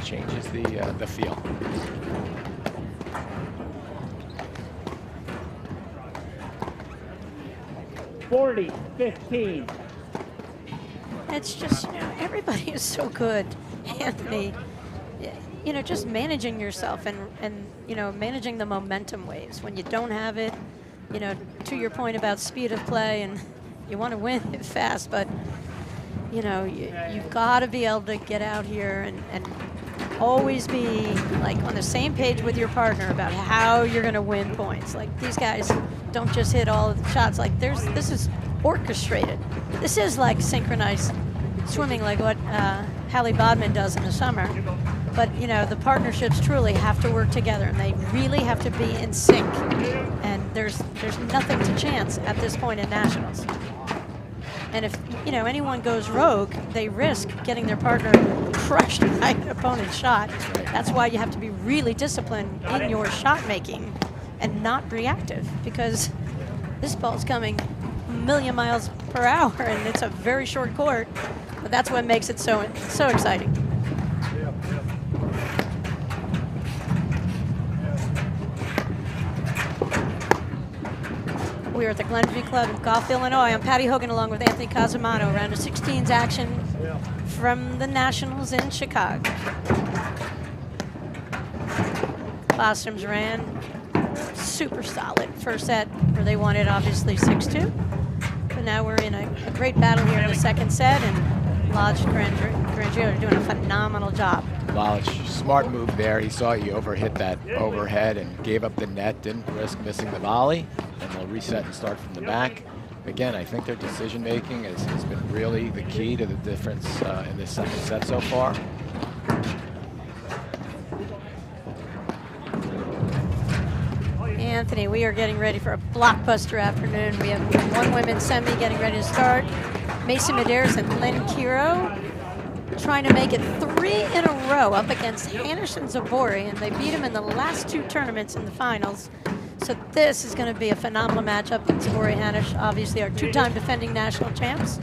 Speaker 5: changes the feel.
Speaker 1: $40-15.
Speaker 4: It's just, everybody is so good, Anthony. Just managing yourself and managing the momentum waves. When you don't have it, to your point about speed of play, and you want to win it fast, but, you've got to be able to get out here and always be, like, on the same page with your partner about how you're going to win points. Like, these guys don't just hit all of the shots. Like, this is orchestrated. This is like synchronized swimming, like what Hallie Bodman does in the summer. But, the partnerships truly have to work together, and they really have to be in sync. And there's nothing to chance at this point in nationals. And if, anyone goes rogue, they risk getting their partner crushed by an opponent's shot. That's why you have to be really disciplined in your shot making and not reactive, because this ball's coming a million miles per hour, and it's a very short court. But that's what makes it so exciting. We are at the Glenview Club in Golf, Illinois. I'm Patty Hogan along with Anthony Casamano. Round of 16's action from the Nationals in Chicago. Klostrom's ran super solid first set where they won it obviously 6-2. But now we're in a great battle here in the second set, and Lalich and Granjero are doing a phenomenal job.
Speaker 5: Lalich, smart move there. He saw you overhit that overhead and gave up the net, didn't risk missing the volley, and they'll reset and start from the back. Again, I think their decision making has been really the key to the difference in this second set so far.
Speaker 4: Anthony, we are getting ready for a blockbuster afternoon. We have one women's semi getting ready to start. Macy Medeiros and Lynn Kiro trying to make it 3 in a row up against Hanisch and Zabori, and they beat him in the last 2 tournaments in the finals. So this is going to be a phenomenal matchup. Zabori and Hanisch, obviously, are 2-time defending national champs.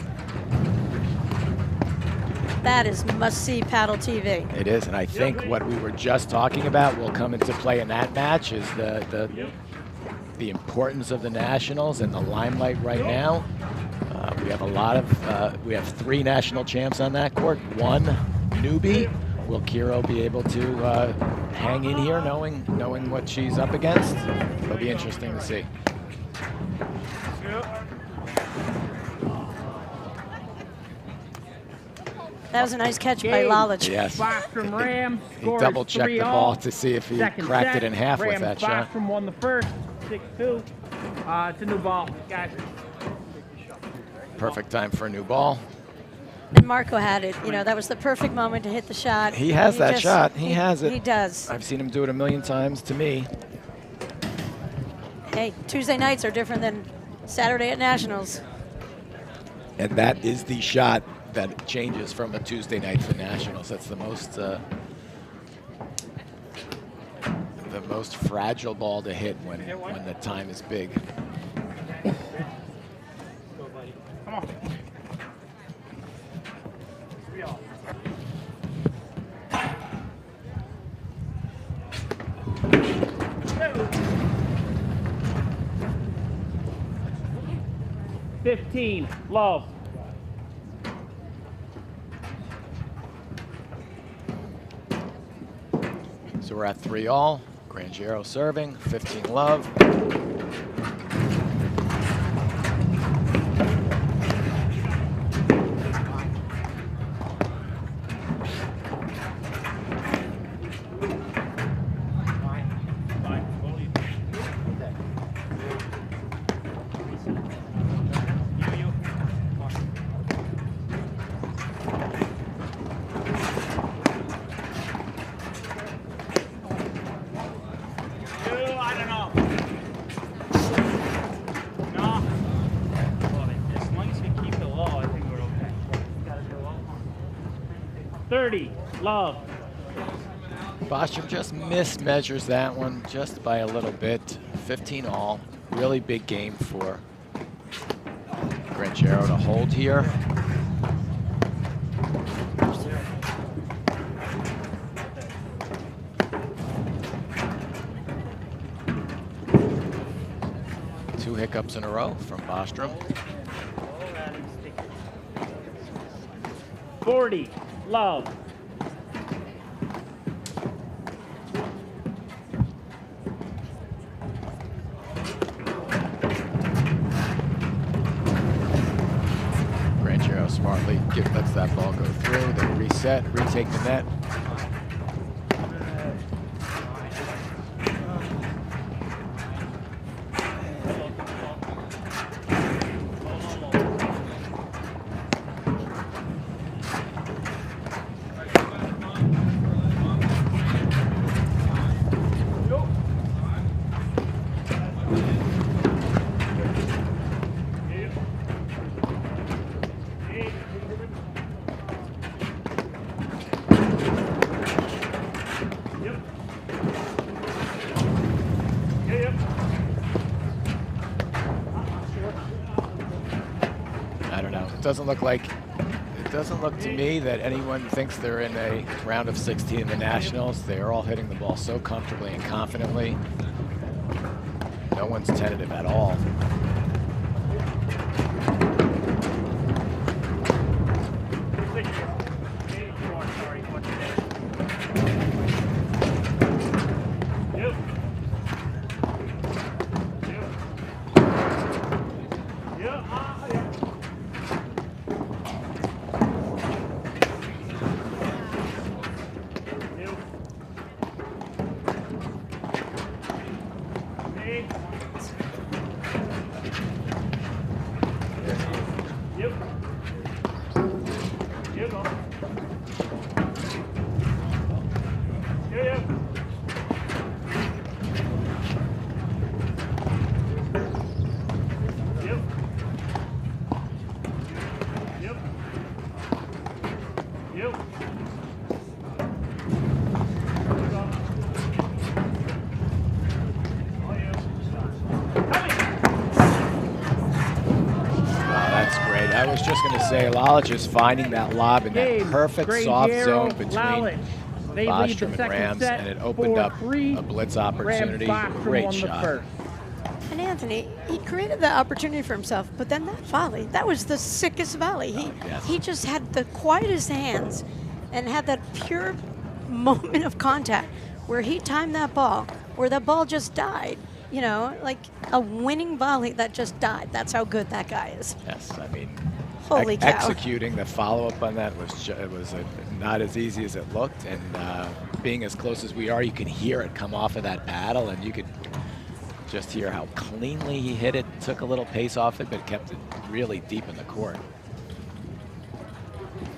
Speaker 4: That is must-see paddle TV.
Speaker 5: It is, and I think what we were just talking about will come into play in that match is the importance of the Nationals and the limelight right now. We have a lot of, we have 3 national champs on that court, 1 newbie. Will Kiro be able to hang in here knowing what she's up against? It'll be interesting to see.
Speaker 4: That was a nice catch by Lalich.
Speaker 5: Yes.
Speaker 1: Bostrom Rams
Speaker 5: He double-checked the ball to see if he cracked it in half with that shot.
Speaker 1: Bostrom won the first, 6-2. It's a new ball, guys.
Speaker 5: Perfect time for a new ball.
Speaker 4: And Marco had it. That was the perfect moment to hit the shot.
Speaker 5: He has that shot. He has it.
Speaker 4: He does.
Speaker 5: I've seen him do it a million times to me.
Speaker 4: Hey, Tuesday nights are different than Saturday at Nationals.
Speaker 5: And that is the shot that changes from a Tuesday night to Nationals. That's the most fragile ball to hit when the time is big.
Speaker 1: Come on. 15, love.
Speaker 5: So we're at 3-all. Granjero serving, 15 love.
Speaker 1: Love.
Speaker 5: Bostrom just mismeasures that one just by a little bit. 15 all. Really big game for Granjero to hold here. hiccups in a row from Bostrom.
Speaker 1: 40, love.
Speaker 5: Granjero smartly lets that ball go through, then reset, retake the net. It doesn't look to me that anyone thinks they're in a round of 16 in the Nationals. They are all hitting the ball so comfortably and confidently. No one's tentative at all. I was just going to say, Lalich is finding that lob in that perfect soft zone between Bostrom and Rams, and it opened up a blitz opportunity. Great shot.
Speaker 4: And Anthony, he created the opportunity for himself, but then that volley, that was the sickest volley. He just had the quietest hands and had that pure moment of contact where he timed that ball, where the ball just died. You know, like a winning volley that just died. That's how good that guy is.
Speaker 5: Yes, I mean,
Speaker 4: holy cow.
Speaker 5: Executing the follow-up on that was not as easy as it looked, and being as close as we are, you can hear it come off of that paddle, and you could just hear how cleanly he hit it. Took a little pace off it, but kept it really deep in the court.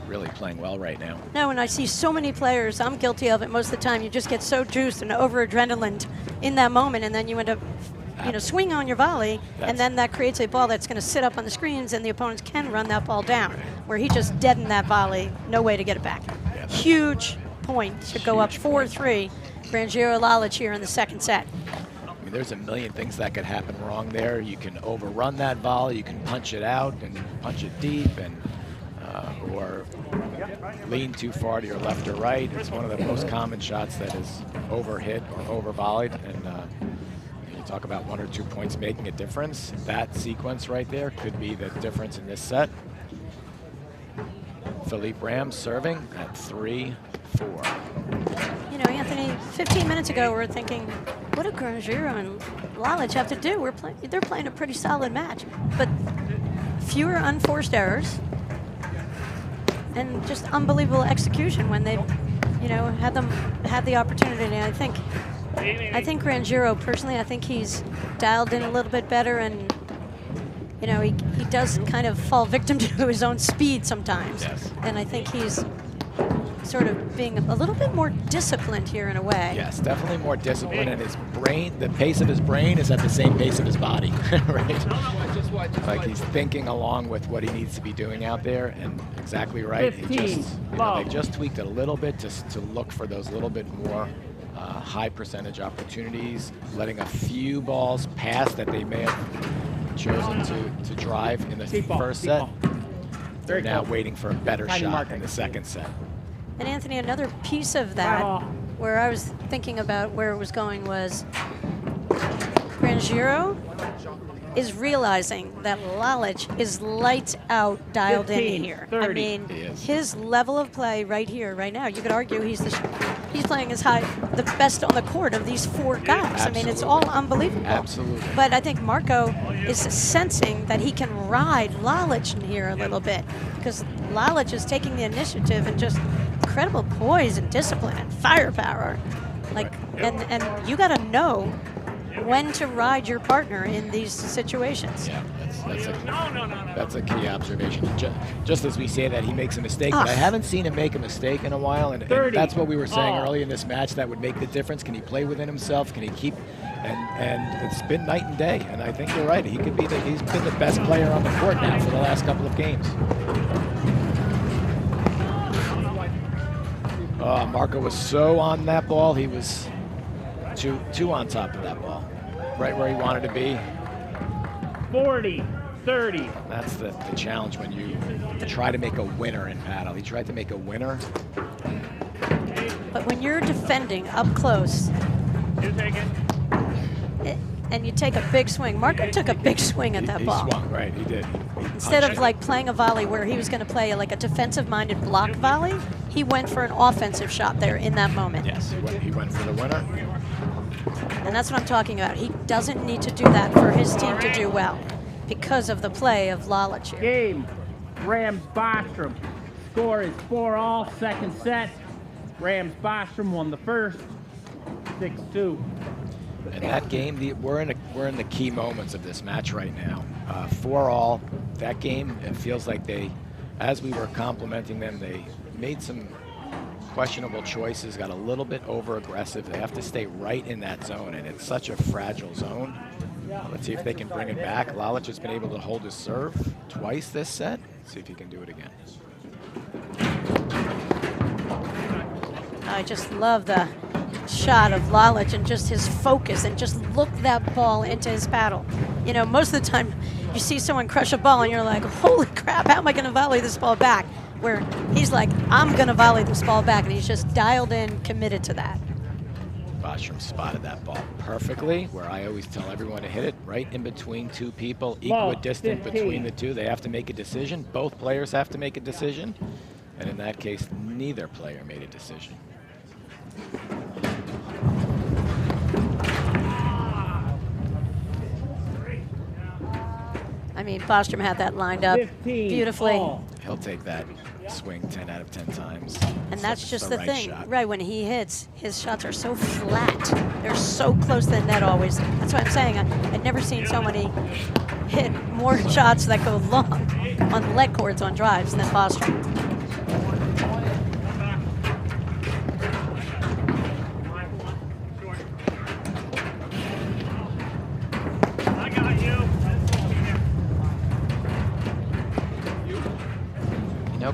Speaker 5: Really playing well right now.
Speaker 4: No, and I see so many players, I'm guilty of it most of the time, you just get so juiced and over-adrenalined in that moment, and then you end up, you know, swing on your volley, and then that creates a ball that's going to sit up on the screens, and the opponents can run that ball down, where he just deadened that volley, no way to get it back. Yeah, huge point to go up 4-3. Granjero Lalich here in the second set.
Speaker 5: I mean, there's a million things that could happen wrong there. You can overrun that volley, you can punch it out and punch it deep, and or lean too far to your left or right. It's one of the most common shots that is overhit or over-volleyed. And you talk about 1 or 2 points making a difference. That sequence right there could be the difference in this set. Philippe Rams serving at 3-4.
Speaker 4: You know, Anthony, 15 minutes ago we were thinking, what do Granjero and Lalich have to do? They're playing a pretty solid match, but fewer unforced errors. And just unbelievable execution when they, you know, had the opportunity. And I think Granjero, personally, I think he's dialed in a little bit better, and you know, he does kind of fall victim to his own speed sometimes.
Speaker 5: Yes.
Speaker 4: And I think he's sort of being a little bit more disciplined here in a way.
Speaker 5: Yes, definitely more disciplined, and his brain, the pace of his brain is at the same pace of his body, right? Like he's thinking along with what he needs to be doing out there, and exactly right.
Speaker 1: 15,
Speaker 5: they just tweaked it a little bit to look for those little bit more high percentage opportunities, letting a few balls pass that they may have chosen to drive in the first set. They're now waiting for a better shot in the second set.
Speaker 4: And Anthony, another piece of that, where I was thinking about where it was going, was Granjero is realizing that Lalich is lights out dialed
Speaker 1: 15,
Speaker 4: in here.
Speaker 1: 30.
Speaker 4: I mean,
Speaker 5: He is.
Speaker 4: his level of play right here, right now, you could argue he's playing as high, the best on the court of these 4 guys. I mean, it's all unbelievable.
Speaker 5: Absolutely.
Speaker 4: But I think Marco is sensing that he can ride Lalich in here a little bit, because Lalich is taking the initiative and just incredible poise and discipline and firepower. Like, and you got to know when to ride your partner in these situations.
Speaker 5: Yeah, that's a key observation. Just as we say that he makes a mistake, but I haven't seen him make a mistake in a while, and that's what we were saying early in this match that would make the difference. Can he play within himself? Can he keep? And it's been night and day, and I think you're right. He's been the best player on the court now for the last couple of games. Marco was so on that ball. He was too on top of that ball, right where he wanted to be.
Speaker 1: 40, 30.
Speaker 5: That's the challenge when you try to make a winner in paddle. He tried to make a winner.
Speaker 4: But when you're defending up close,
Speaker 1: You take it.
Speaker 4: and you take a big swing, Marco took a big swing at that ball.
Speaker 5: He swung, right, he did.
Speaker 4: Instead of like playing a volley where he was going to play like a defensive-minded block volley, he went for an offensive shot there in that moment.
Speaker 5: Yes, he went for the winner.
Speaker 4: And that's what I'm talking about. He doesn't need to do that for his team to do well because of the play of Lalich here.
Speaker 1: Game, Rams Bostrom. Score is 4-all, second set. Rams Bostrom won the first, 6-2.
Speaker 5: And that game, we're in the key moments of this match right now. 4-all, that game, it feels like as we were complimenting them, they made some questionable choices, got a little bit over-aggressive. They have to stay right in that zone, and it's such a fragile zone. Let's see if they can bring it back. Lalich has been able to hold his serve twice this set. Let's see if he can do it again.
Speaker 4: I just love the shot of Lalich and just his focus and just look that ball into his paddle. You know, most of the time you see someone crush a ball and you're like, holy crap, how am I going to volley this ball back? Where he's like, I'm going to volley this ball back, and he's just dialed in, committed to that.
Speaker 5: Bostrom spotted that ball perfectly, where I always tell everyone to hit it right in between 2 people, equidistant between the 2. They have to make a decision. Both players have to make a decision. And in that case, neither player made a decision.
Speaker 4: I mean, Bostrom had that lined up beautifully.
Speaker 5: He'll take that swing 10 out of 10 times.
Speaker 4: And that's just the
Speaker 5: right
Speaker 4: thing,
Speaker 5: shot.
Speaker 4: right? When he hits, his shots are so flat. They're so close to the net always. That's what I'm saying. I've never seen somebody hit more shots that go long on lead courts on drives than Bostrom.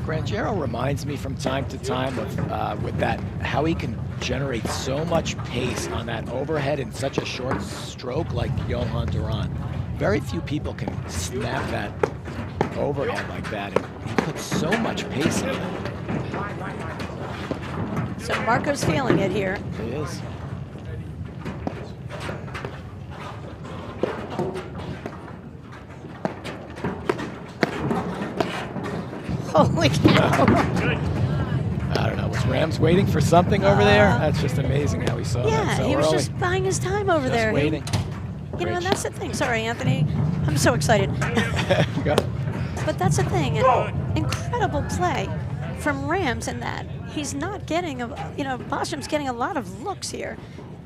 Speaker 5: Granjero reminds me from time to time of with that how he can generate so much pace on that overhead in such a short stroke like Johan Duran. Very few people can snap that overhead like that, and he puts so much pace in it.
Speaker 4: So Marco's feeling it here.
Speaker 5: He is.
Speaker 4: Holy cow.
Speaker 5: I don't know. Was Rams waiting for something over there? That's just amazing how he saw that
Speaker 4: Yeah,
Speaker 5: so
Speaker 4: he was
Speaker 5: early.
Speaker 4: just buying his time over
Speaker 5: Just
Speaker 4: there.
Speaker 5: waiting.
Speaker 4: You know, and that's the thing. Sorry, Anthony. I'm so excited.
Speaker 5: Go.
Speaker 4: But that's the thing. An incredible play from Rams in that he's not getting, Bostrom's getting a lot of looks here.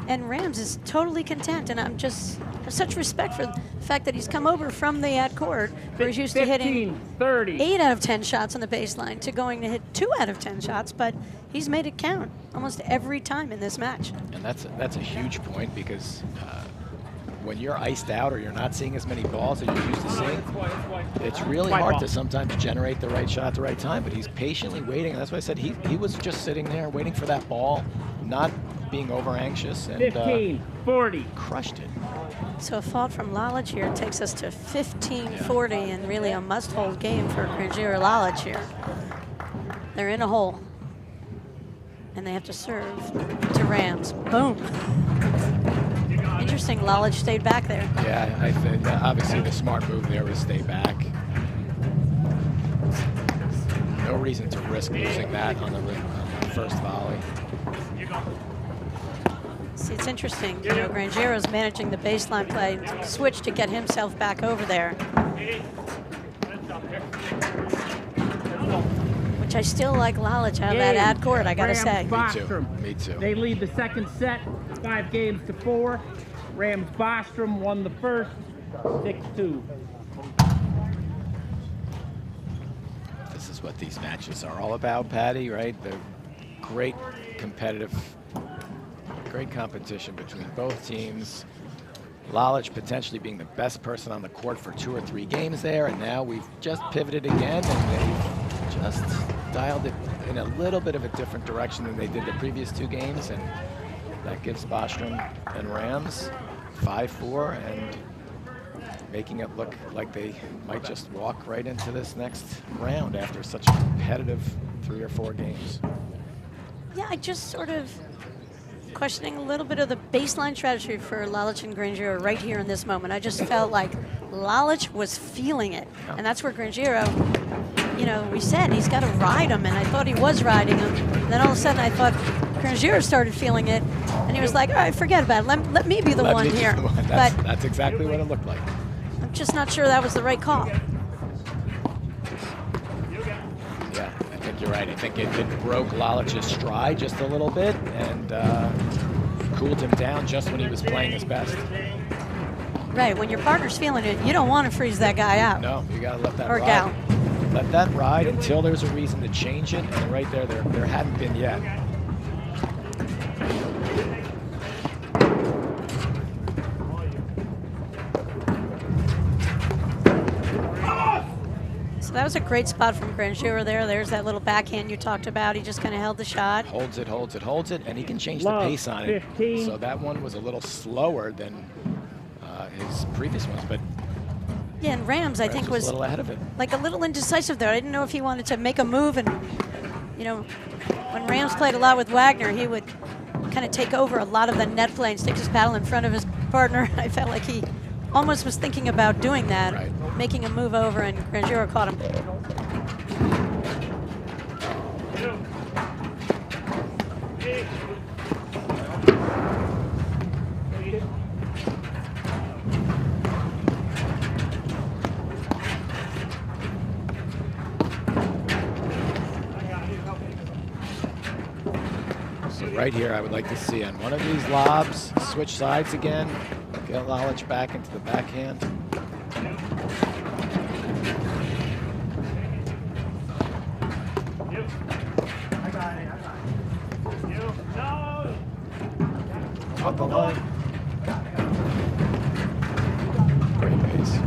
Speaker 4: And Rams is totally content. And I have such respect for the fact that he's come over from the ad court where he's used to hitting
Speaker 1: 30.
Speaker 4: 8 out of 10 shots on the baseline to going to hit 2 out of 10 shots. But he's made it count almost every time in this match.
Speaker 5: And that's a huge point because when you're iced out or you're not seeing as many balls as you're used to seeing, it's really hard to sometimes generate the right shot at the right time. But he's patiently waiting. And that's why I said he was just sitting there waiting for that ball, not being over anxious, and
Speaker 1: 15, 40.
Speaker 5: crushed it.
Speaker 4: So a fault from Lalich here takes us to 15-40 and really a must-hold game for Granjero Lalich here. They're in a hole. And they have to serve to Rams. Boom. And interesting. Lalich stayed back there.
Speaker 5: Yeah, I think obviously the smart move there was stay back. No reason to risk losing that on the first volley.
Speaker 4: See, it's interesting. You know, Granjero's managing the baseline play, switch to get himself back over there. Which I still like Lalich out of that ad court, I gotta say.
Speaker 5: Me too. Me too.
Speaker 1: They lead the second set, 5-4. Rams Bostrom won the first, 6-2.
Speaker 5: This is what these matches are all about, Patty, right? They're great competitive, great competition between both teams. Lalich potentially being the best person on the court for 2 or 3 games there, and now we've just pivoted again, and they've just dialed it in a little bit of a different direction than they did the previous 2 games, and that gives Bostrom and Rams 5-4 and making it look like they might just walk right into this next round after such a competitive 3 or 4 games.
Speaker 4: Yeah, I just sort of questioning a little bit of the baseline strategy for Lalich and Granjero right here in this moment. I just felt like Lalich was feeling it, and that's where Granjero, you know, we said he's got to ride him, and I thought he was riding him. And then all of a sudden I thought Granjero started feeling it, and he was like, all right, forget about it. Let me be the one here.
Speaker 5: That's exactly what it looked like.
Speaker 4: I'm just not sure that was the right call.
Speaker 5: Yeah, I think you're right. I think it broke Lalich's stride just a little bit and cooled him down just when he was playing his best.
Speaker 4: Right, when your partner's feeling it, you don't want to freeze that guy out.
Speaker 5: No, you got to let that
Speaker 4: or
Speaker 5: ride.
Speaker 4: gal.
Speaker 5: Let that ride until there's a reason to change it, and right there hadn't been yet.
Speaker 4: So that was a great spot from Granjero there. There's that little backhand you talked about. He just kind of held the shot.
Speaker 5: Holds it, holds it, holds it, and he can change the pace on it. So that one was a little slower than his previous ones, but
Speaker 4: yeah, and Rams, I think, was
Speaker 5: a little ahead of it.
Speaker 4: Like a little indecisive there. I didn't know if he wanted to make a move, and you know, when Rams played a lot with Wagner, he would kind of take over a lot of the net play and stick his paddle in front of his partner. I felt like he almost was thinking about doing that, right, making a move over, and Granjero caught him.
Speaker 5: Right here, I would like to see on one of these lobs, switch sides again, get Lalich back into the backhand. Up the line. Great pace.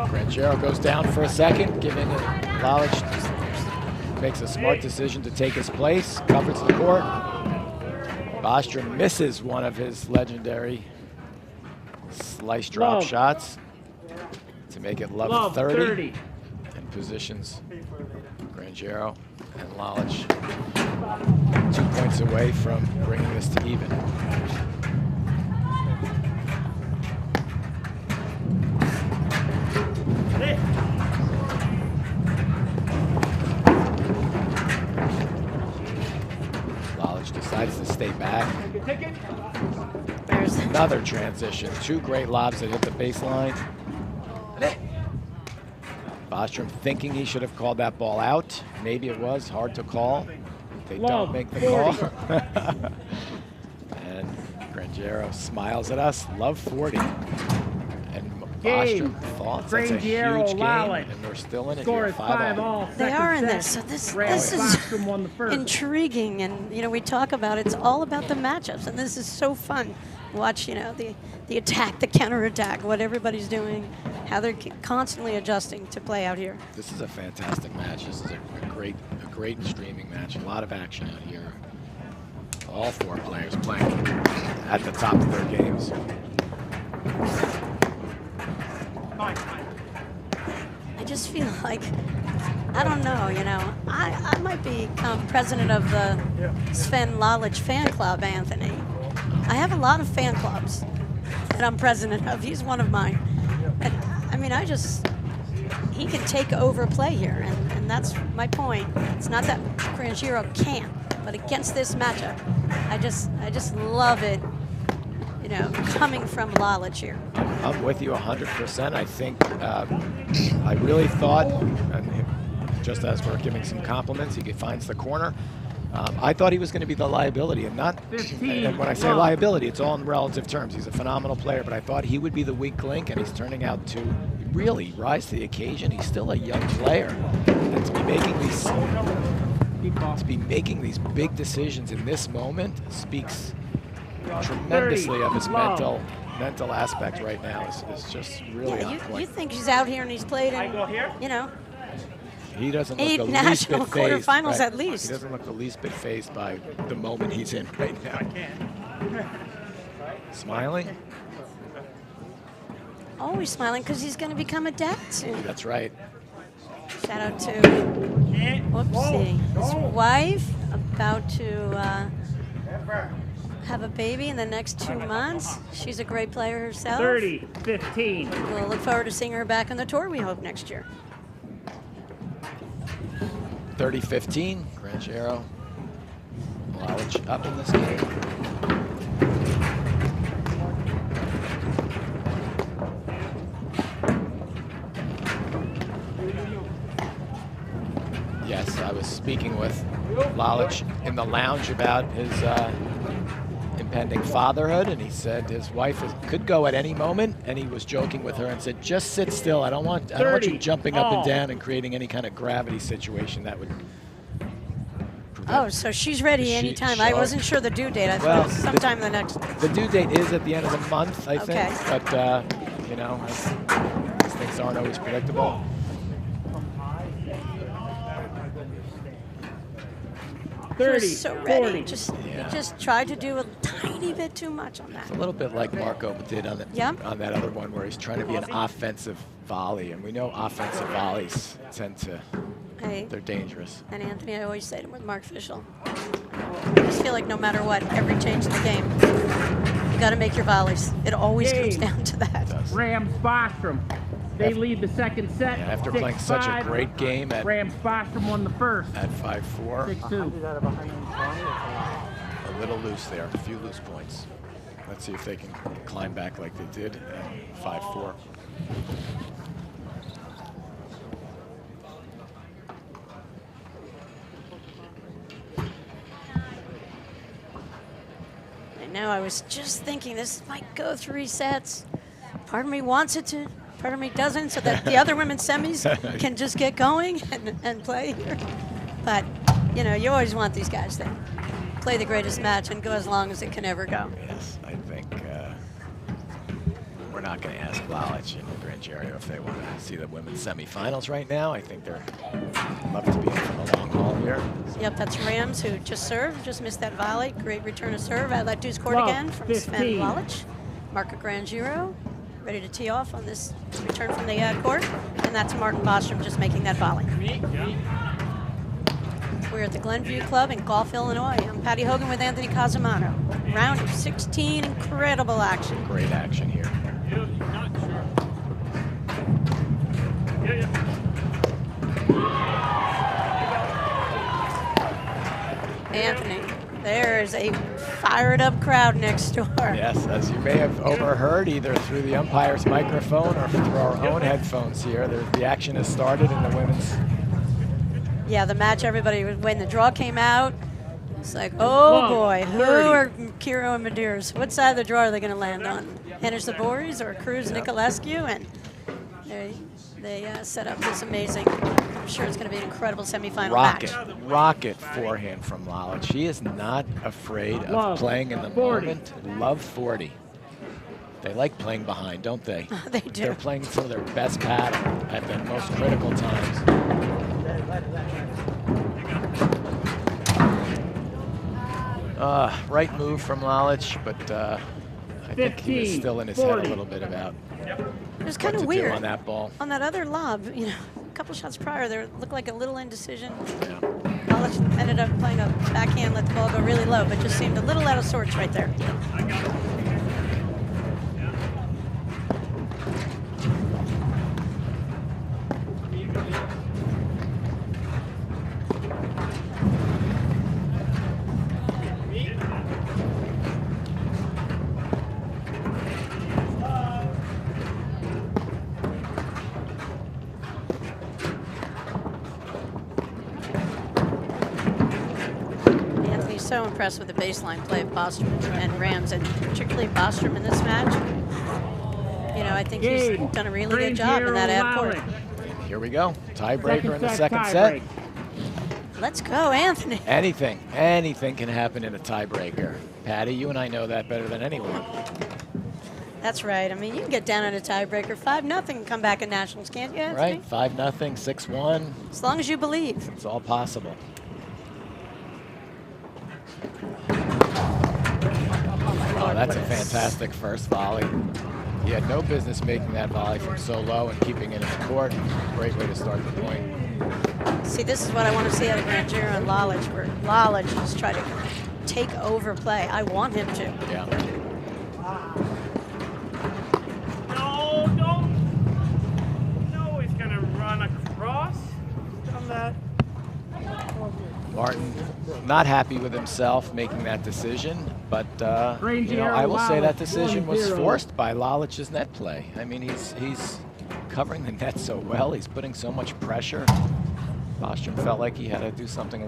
Speaker 5: Granjero goes down for a second, giving it Lalich makes a smart decision to take his place, covers the court. Bostrom misses one of his legendary slice drop shots to make it love 30 and positions Granjero and Lalich 2 points away from bringing this to even. Lalich decides to stay back.
Speaker 4: There's
Speaker 5: another transition. 2 great lobs that hit the baseline. Bostrom thinking he should have called that ball out. Maybe it was hard to call. They don't make the call. And Granjero smiles at us. Love 40. And
Speaker 1: Game.
Speaker 5: Bostrom, thoughts? That's a
Speaker 1: Granjero,
Speaker 5: huge game,
Speaker 1: Lalich.
Speaker 5: and we're still in it.
Speaker 1: Score
Speaker 5: here,
Speaker 1: is 5-all.
Speaker 4: They are in
Speaker 1: Second
Speaker 4: this, so
Speaker 1: set.
Speaker 4: this
Speaker 1: Rams
Speaker 4: is
Speaker 1: Bostrom won the first.
Speaker 4: intriguing, and you know we talk about it's all about the matchups, and this is so fun. Watch, you know, the attack, the counterattack, what everybody's doing, how they're constantly adjusting to play out here.
Speaker 5: This is a fantastic match. This is a great streaming match. A lot of action out here. All 4 players playing at the top of their games.
Speaker 4: I just feel like, I don't know, you know, I might become president of the Sven Lalich fan club, Anthony. I have a lot of fan clubs that I'm president of. He's one of mine. And I mean, he can take over play here, and that's my point. It's not that Granjero can't, but against this matchup, I just love it, you know, coming from Lalich here.
Speaker 5: I'm with you 100%. I think I really thought, and just as we're giving some compliments, he finds the corner. I thought he was going to be the liability, and not.
Speaker 1: 15.
Speaker 5: And when I say liability, it's all in relative terms. He's a phenomenal player, but I thought he would be the weak link, and he's turning out to really rise to the occasion. He's still a young player, and to be making these big decisions in this moment speaks tremendously of his mental aspect right now. Is just really on point.
Speaker 4: You think he's out here and he's played in, you know,
Speaker 5: he doesn't look
Speaker 4: 8
Speaker 5: the least
Speaker 4: national
Speaker 5: bit phased,
Speaker 4: quarterfinals
Speaker 5: right?
Speaker 4: at least.
Speaker 5: He doesn't look the least bit phased by the moment he's in right now. Smiling?
Speaker 4: Always smiling because he's going to become a dad soon.
Speaker 5: That's right.
Speaker 4: Shout out to, whoopsie, his wife, about to have a baby in the next 2 months. She's a great player herself.
Speaker 1: 30-15.
Speaker 4: We'll look forward to seeing her back on the tour, we hope, next year.
Speaker 5: 30-15, Granjero. Lalich up in this game. Yes, I was speaking with Lalich in the lounge about his impending fatherhood, and he said his wife could go at any moment, and he was joking with her and said, just sit still. I don't want you jumping up and down and creating any kind of gravity situation that would
Speaker 4: Oh, so she's ready anytime. I wasn't sure the due date. I thought it was sometime the next.
Speaker 5: The due date is at the end of the month, I think.
Speaker 4: Okay.
Speaker 5: But, you know, these things aren't always predictable.
Speaker 4: Just so ready. Just tried to do a tiny bit too much on that.
Speaker 5: It's a little bit like Marco did on that other one where he's trying to be an offensive volley. And we know offensive volleys tend to, they're dangerous.
Speaker 4: And Anthony, I always say to him with Mark Fischel, I just feel like no matter what, every change in the game, you got to make your volleys. It always comes down to that.
Speaker 1: Rams Bostrom. They lead the second set.
Speaker 5: Yeah, after playing such a great game at
Speaker 1: Rams Bostrom won the first.
Speaker 5: At 5-4.
Speaker 1: 6-2.
Speaker 5: A little loose there, a few loose points. Let's see if they can climb back like they did at 5-4.
Speaker 4: I know, I was just thinking this might go 3 sets. Part of me wants it to. Part of me doesn't, so that the other women's semis can just get going and play here. But, you know, you always want these guys to play the greatest match and go as long as it can ever go.
Speaker 5: Yes, I think we're not going to ask Lalich and Granjero if they want to see the women's semifinals right now. I think they're love to be in for the long haul here.
Speaker 4: Yep, that's Rams who just served, just missed that volley. Great return of serve. I let Deuce court again from Sven Lalich. Marco Granjero ready to tee off on this return from the court, and that's Martin Bostrom just making that volley. We're at the Glenview Club in Gulf, Illinois. I'm Patty Hogan with Anthony Casamano. Round of 16, incredible action.
Speaker 5: Great action here.
Speaker 4: Anthony, there's a fired up crowd next door.
Speaker 5: Yes, as you may have overheard either through the umpire's microphone or through our own headphones here, the action has started in the women's.
Speaker 4: Yeah, the match, everybody, when the draw came out, It's like, oh
Speaker 1: Whoa,
Speaker 4: boy, who
Speaker 1: 30.
Speaker 4: are Kiro and Medeiros? What side of the draw are they going to land on? Hennis Zaboris or Cruz Nicolescu? And they set up this amazing, I'm sure it's going to be an incredible semifinal match.
Speaker 5: Rocket forehand from Lalich. She is not afraid of
Speaker 1: Love
Speaker 5: playing in the
Speaker 1: 40.
Speaker 5: moment. Love 40. They like playing behind, don't they?
Speaker 4: They do.
Speaker 5: They're playing some of their best pattern at the most critical times. Right move from Lalich, but I think he was still in his head a little bit about
Speaker 4: It was kind
Speaker 5: what
Speaker 4: of
Speaker 5: to
Speaker 4: weird
Speaker 5: do on that ball.
Speaker 4: On that other lob, you know, a couple shots prior, there looked like a little indecision.
Speaker 5: Yeah.
Speaker 4: Lalich ended up playing a backhand, let the ball go really low, but just seemed a little out of sorts right there. So impressed with the baseline play of Bostrom and Rams, and particularly Bostrom in this match. You know, I think he's done a really good job in that ad court.
Speaker 5: Here we go. Tiebreaker in the second set.
Speaker 4: Let's go, Anthony.
Speaker 5: Anything can happen in a tiebreaker. Patty, you and I know that better than anyone.
Speaker 4: That's right. I mean, you can get down in a tiebreaker. 5-0 and come back in Nationals, can't you, Anthony?
Speaker 5: Right, 5-0, 6-1.
Speaker 4: As long as you believe.
Speaker 5: It's all possible. Oh, that's a fantastic first volley. He had no business making that volley from so low and keeping it in the court. Great way to start the point.
Speaker 4: See, this is what I want to see out of Granjero and Lalich, where Lalich just try to take over play. I want him to.
Speaker 5: Yeah.
Speaker 8: No, he's going to run across from that.
Speaker 5: Martin not happy with himself making that decision, but you know, I will say that decision was forced by Lalich's net play. I mean, he's covering the net so well. He's putting so much pressure. Bostrom felt like he had to do something a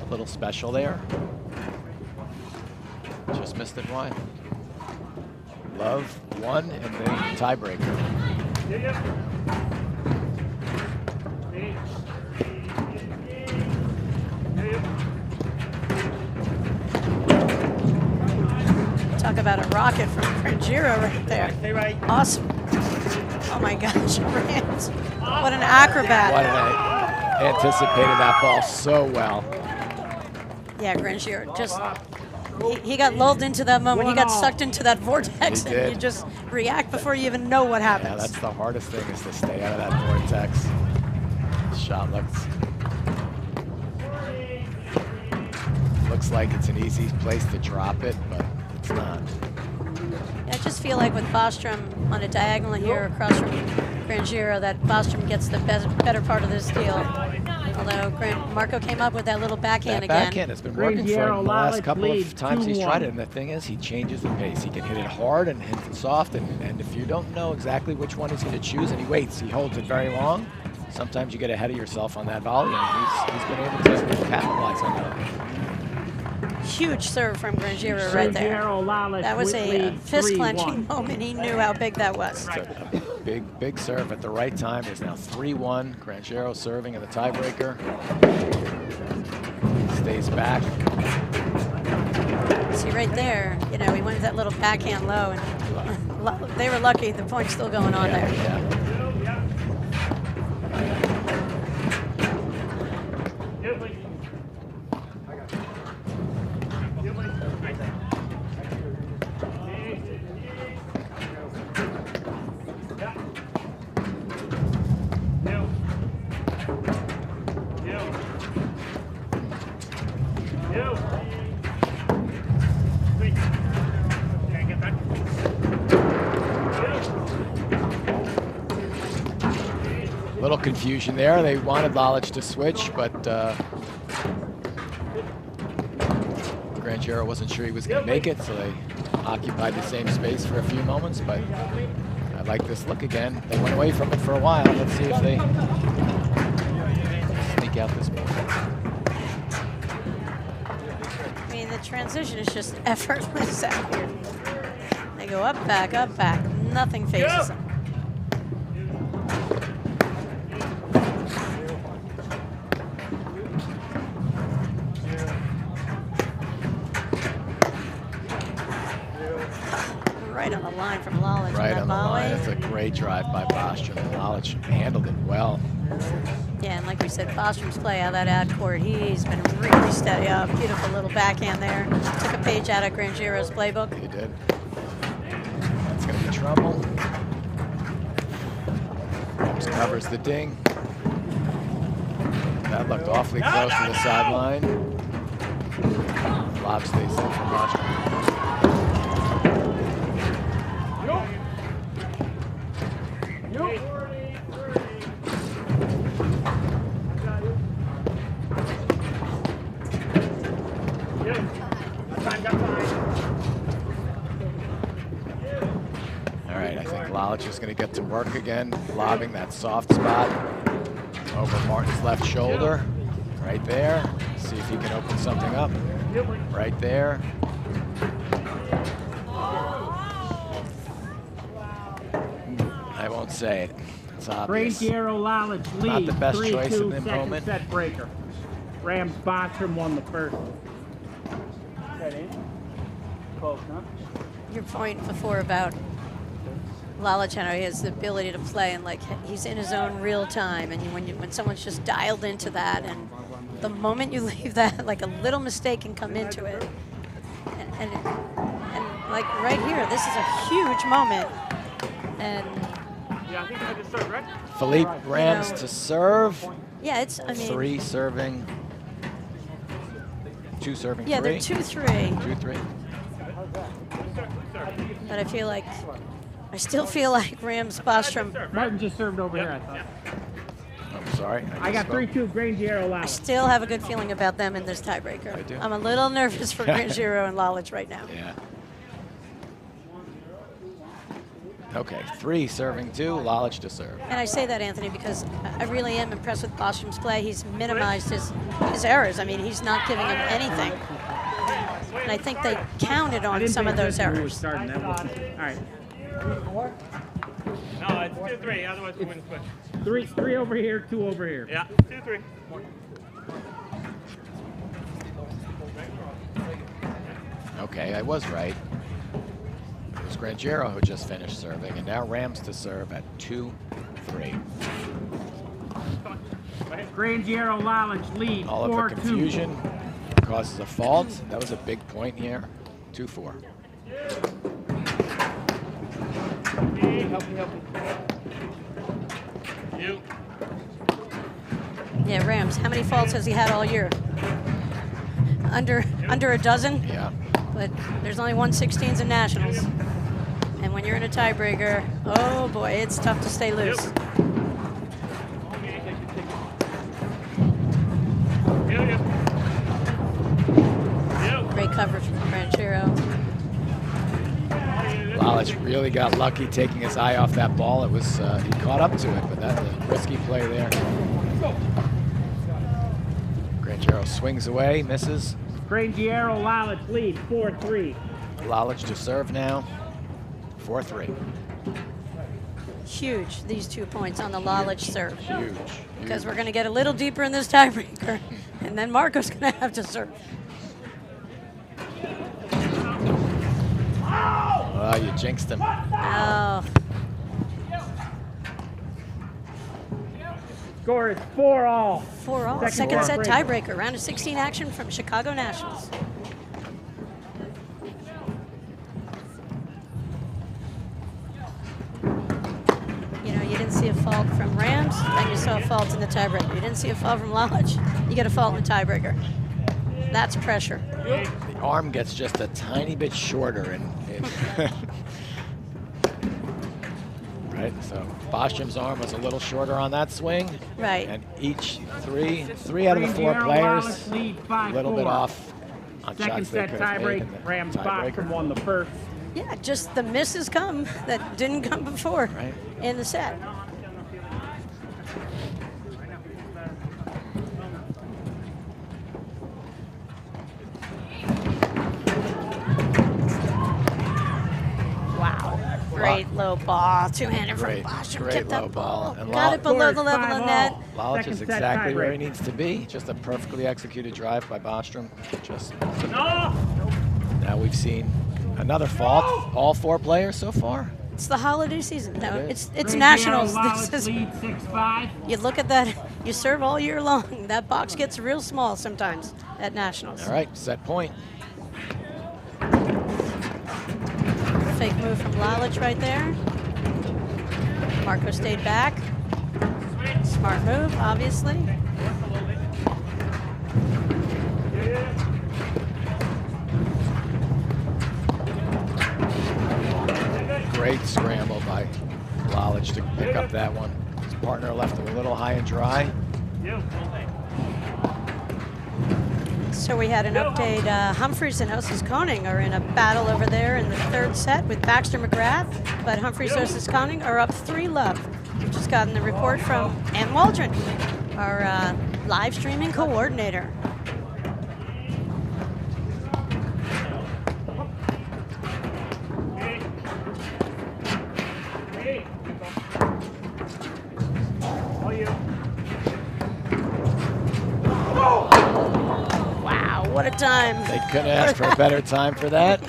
Speaker 5: little special there. Just missed it wide. Love won in the tiebreaker.
Speaker 4: Talk about a rocket from Granjero right there. Awesome. Oh my gosh, Rams. What an acrobat.
Speaker 5: What an anticipated that ball so well.
Speaker 4: Yeah, Granjero just, he got lulled into that moment. He got sucked into that vortex, and you just react before you even know what happens.
Speaker 5: Yeah, that's the hardest thing, is to stay out of that vortex. Shot looks like it's an easy place to drop it, but it's not.
Speaker 4: Yeah, I just feel like with Bostrom on a diagonal here across from Granjero, that Bostrom gets the better part of this deal. Although Marco came up with that little backhand again.
Speaker 5: That backhand has been working for him the last couple of times he's tried it. And the thing is, he changes the pace. He can hit it hard and hit it soft. And if you don't know exactly which one he's going to choose, and he waits, he holds it very long, sometimes you get ahead of yourself on that volley. And he's been able to capitalize on that.
Speaker 4: Huge serve from Granjero right there. That was a fist-clenching moment. He knew how big that was.
Speaker 5: A big serve at the right time. It's now 3-1. Granjero serving in the tiebreaker. Stays back.
Speaker 4: See right there, you know, he went with that little backhand low, and they were lucky. The point's still going on there.
Speaker 5: Yeah. Little confusion there. They wanted Lalich to switch, but Granjero wasn't sure he was going to make it, so they occupied the same space for a few moments. But I like this look again. They went away from it for a while. Let's see if they sneak out this move.
Speaker 4: the transition is just effortless out here. They go up, back, nothing phases them. Right on the line from Lalich.
Speaker 5: Right on the line.
Speaker 4: volley.
Speaker 5: It's a great drive by Bostrom. Lalich handled it well.
Speaker 4: Yeah, and like we said, Bostrom's play out of that ad court, he's been really steady up. Beautiful little backhand there. Took a page out of Granjero's playbook.
Speaker 5: He did. That's going to be trouble. Just covers the ding. That looked awfully close to the sideline. Lob stays in from Bostrom. Lalich is going to get to work again, lobbing that soft spot over Martin's left shoulder. Right there. See if he can open something up. Right there. I won't say it. It's obvious.
Speaker 1: Granjero Lalich lead.
Speaker 5: Not the best choice in the
Speaker 1: 3-2
Speaker 5: moment.
Speaker 1: Set breaker. Rams Bostrom won the first. Close, huh?
Speaker 4: Your point before about Lalich, he has the ability to play and like he's in his own real time, and when someone's just dialed into that, and the moment you leave that, like a little mistake can come into it, and like right here, this is a huge moment, and
Speaker 8: Yeah, I think I just started, right?
Speaker 5: Philippe Rams to serve.
Speaker 4: Yeah, it's, I mean.
Speaker 5: 3 serving. 2 serving.
Speaker 4: Yeah,
Speaker 5: 3.
Speaker 4: they're 2-3.
Speaker 5: 2-3.
Speaker 4: But I still feel like Rams Bostrom.
Speaker 1: Martin just served over here, I thought.
Speaker 5: I'm sorry.
Speaker 1: I got 3-2 Granjero Lalich.
Speaker 4: I still have a good feeling about them in this tiebreaker.
Speaker 5: I do.
Speaker 4: I'm a little nervous for Granjero and Lalich right now.
Speaker 5: Yeah. Okay, 3 serving 2, Lalich to serve.
Speaker 4: And I say that, Anthony, because I really am impressed with Bostrom's play. He's minimized his errors. I mean, he's not giving him anything. And I think they counted on some of those errors.
Speaker 1: All right.
Speaker 8: No, it's 2-3, otherwise we win the switch.
Speaker 1: 3 over here, 2 over here.
Speaker 8: Yeah, 2-3.
Speaker 5: Okay, I was right. It was Granjero who just finished serving, and now Rams to serve at 2-3.
Speaker 1: Granjero Lalich lead.
Speaker 5: All of the
Speaker 1: 4-2.
Speaker 5: confusion causes a fault. That was a big point here. 2-4.
Speaker 8: Help me. You.
Speaker 4: Yeah, Rams. How many faults has he had all year? Under a dozen?
Speaker 5: Yeah.
Speaker 4: But there's only 1/16s in Nationals. And when you're in a tiebreaker, oh boy, it's tough to stay loose. Great coverage from Granjero.
Speaker 5: Lalich really got lucky taking his eye off that ball. It was he caught up to it, but that's a risky play there. Granjero swings away, misses.
Speaker 1: Granjero Lalich lead 4-3.
Speaker 5: Lalich to serve now. 4-3.
Speaker 4: Huge, these 2 points on the Lalich serve.
Speaker 5: Huge.
Speaker 4: Because we're going to get a little deeper in this tiebreaker, and then Marco's going to have to serve.
Speaker 5: Oh, you jinxed him.
Speaker 4: Oh.
Speaker 1: Score is 4-all.
Speaker 4: 4-all. Second set tiebreaker. Round of 16 action from Chicago Nationals. You know, you didn't see a fault from Rams, then you saw a fault in the tiebreaker. You didn't see a fault from Lalich, you get a fault in the tiebreaker. That's pressure.
Speaker 5: The arm gets just a tiny bit shorter and right, so Bostrom's arm was a little shorter on that swing.
Speaker 4: Right.
Speaker 5: And each three out of the 4 players a little bit off on
Speaker 1: Second
Speaker 5: shots they
Speaker 1: set
Speaker 5: could have made in
Speaker 1: tiebreak.
Speaker 5: the
Speaker 1: Rams
Speaker 5: tiebreaker.
Speaker 1: Bostrom won the first.
Speaker 4: Yeah, just the misses come that didn't come before
Speaker 5: Right.
Speaker 4: in the set. low ball. Two-handed from
Speaker 5: Great,
Speaker 4: Bostrom.
Speaker 5: great
Speaker 4: Kept
Speaker 5: low
Speaker 4: that
Speaker 5: ball.
Speaker 4: ball.
Speaker 5: And
Speaker 4: Got it below the
Speaker 1: Score is
Speaker 4: level of
Speaker 1: 5-all.
Speaker 4: net.
Speaker 5: Lalich is
Speaker 1: Second set
Speaker 5: exactly where he
Speaker 1: tiebreaker.
Speaker 5: needs to be. Just a perfectly executed drive by Bostrom. Just
Speaker 8: No!
Speaker 5: now we've seen another fault. All 4 players so far.
Speaker 4: It's the holiday season. No,
Speaker 5: It
Speaker 4: it's
Speaker 1: Granjero,
Speaker 4: nationals.
Speaker 1: Lalich
Speaker 4: This is,
Speaker 1: lead 6-5.
Speaker 4: you look at that. You serve all year long. That box gets real small sometimes at nationals.
Speaker 5: All right, set point.
Speaker 4: Fake move from Lalich right there. Marco stayed back. Smart move, obviously.
Speaker 5: Great scramble by Lalich to pick up that one. His partner left him a little high and dry.
Speaker 4: So we had an update. Humphreys and Osis Koning are in a battle over there in the 3rd set with Baxter McGrath, but Humphreys Osis Koning are up 3-love. We've just gotten the report from Ann Waldron, our live streaming coordinator. Wow, what a time.
Speaker 5: They couldn't ask for a better time for that.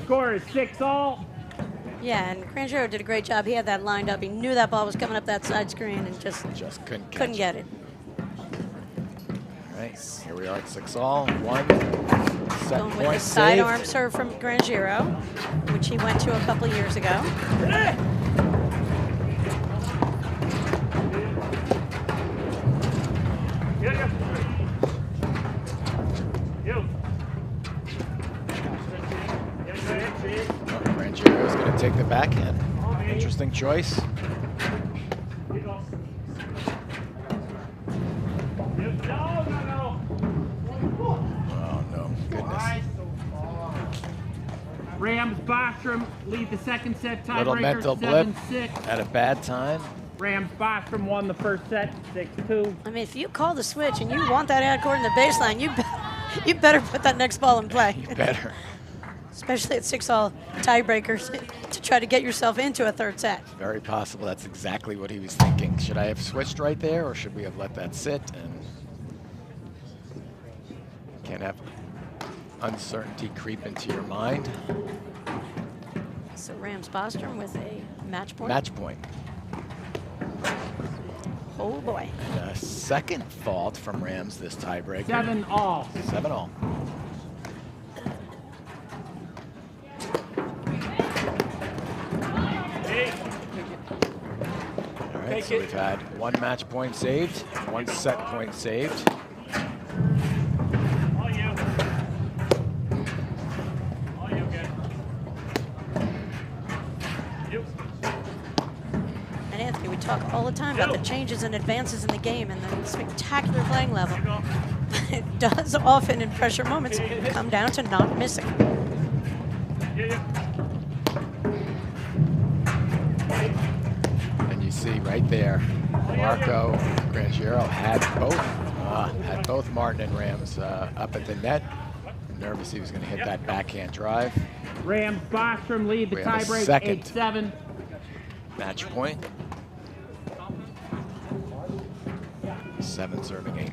Speaker 1: Score is 6-all.
Speaker 4: Yeah, and Granjero did a great job. He had that lined up. He knew that ball was coming up that side screen and just
Speaker 5: couldn't catch
Speaker 4: couldn't get it.
Speaker 5: All right, here we are at 6-all. One set
Speaker 4: Going with
Speaker 5: point
Speaker 4: the sidearm
Speaker 5: saved.
Speaker 4: serve from Granjero, which he went to a couple years ago.
Speaker 5: Granjero's going to take the backhand. Interesting choice. Oh no, goodness.
Speaker 1: Rams Bostrom lead the second set
Speaker 5: Little
Speaker 1: tiebreaker
Speaker 5: mental blip
Speaker 1: 7-6.
Speaker 5: at a bad time.
Speaker 1: Rams Bostrom won the first set 6-2.
Speaker 4: I mean, if you call the switch and you want that ad court in the baseline, you better put that next ball in play.
Speaker 5: You better.
Speaker 4: Especially at 6-all tiebreakers to try to get yourself into a 3rd set.
Speaker 5: Very possible that's exactly what he was thinking. Should I have switched right there, or should we have let that sit? And can't have uncertainty creep into your mind.
Speaker 4: So Rams Bostrom with a match point.
Speaker 5: Match point.
Speaker 4: Oh boy.
Speaker 5: And a second fault from Rams this tiebreaker.
Speaker 1: 7-all.
Speaker 5: 7-all. All right, so we've had 1 match point saved, 1 set point saved.
Speaker 4: And Anthony, we talk all the time about the changes and advances in the game and the spectacular playing level. But it does often, in pressure moments, come down to not missing.
Speaker 5: And you see right there, Marco Granjero had both Martin and Rams up at the net. Nervous he was going to hit that backhand drive.
Speaker 1: Rams Bostrom lead the
Speaker 5: We have a
Speaker 1: tiebreak
Speaker 5: second.
Speaker 1: 8-7.
Speaker 5: Match point. 7 serving 8.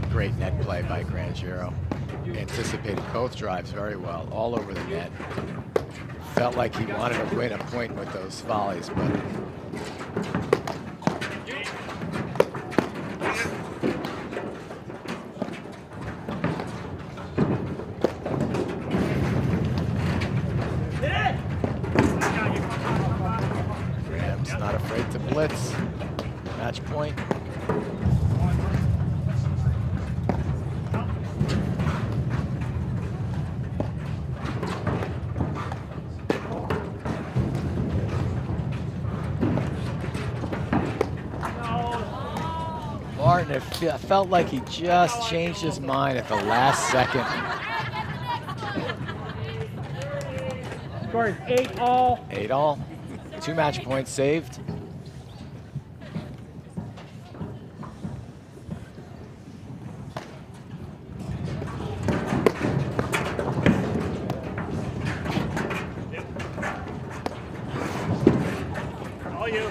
Speaker 5: Great net play by Granjero. Anticipated both drives very well, all over the net. Felt like he wanted to win a point with those volleys, but Rams not afraid to blitz. Match point. Martin, it felt like he just changed his mind at the last second.
Speaker 1: Score is 8-all.
Speaker 5: 8-all. 2 match points saved.
Speaker 8: All you.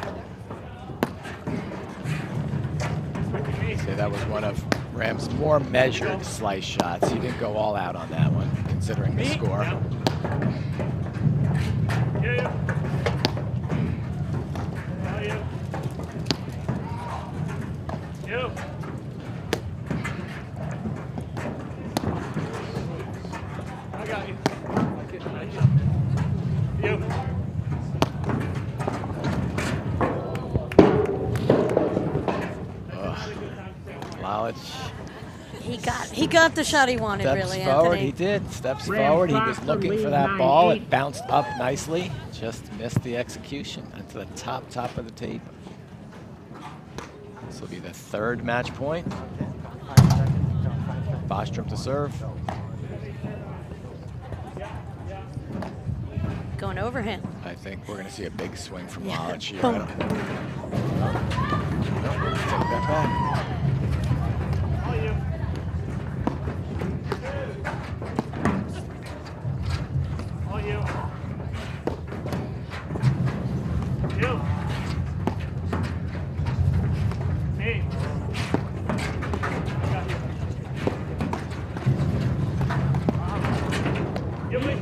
Speaker 5: Say that was one of Ram's more measured slice shots. He didn't go all out on that one, considering the score.
Speaker 8: Yeah. All you. You. I got you. You.
Speaker 5: Lalich
Speaker 4: He got the shot he wanted,
Speaker 5: steps
Speaker 4: really,
Speaker 5: forward.
Speaker 4: Anthony.
Speaker 5: He did. Steps
Speaker 1: Rams
Speaker 5: forward. He was
Speaker 1: Boston
Speaker 5: looking for
Speaker 1: lead
Speaker 5: that ball.
Speaker 1: 9-8.
Speaker 5: It bounced up nicely. Just missed the execution onto the top of the tape. This will be the 3rd match point. Bostrom to serve.
Speaker 4: Going overhand.
Speaker 5: I think we're going to see a big swing from
Speaker 4: Yeah.
Speaker 5: Lalich here.
Speaker 4: Boom.
Speaker 5: I don't- Take that back.
Speaker 8: All you. All you. You. Me. I got you. You me.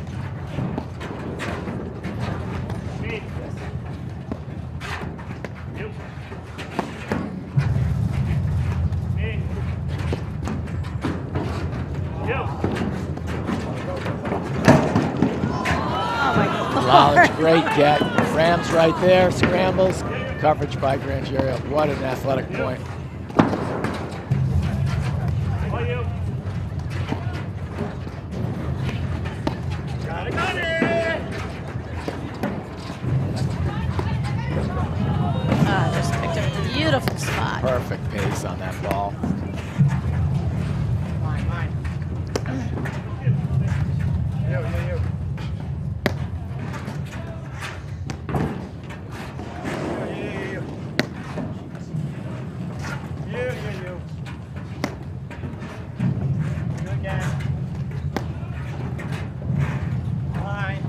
Speaker 8: Me. You. Me. You.
Speaker 4: Oh my God.
Speaker 5: Lalich, great get. Rams right there. Scrambles. Coverage by Granjero. What an athletic point.
Speaker 8: All you. Got it.
Speaker 4: Just picked a beautiful spot.
Speaker 5: Perfect pace on that ball.
Speaker 8: You. You again. Line.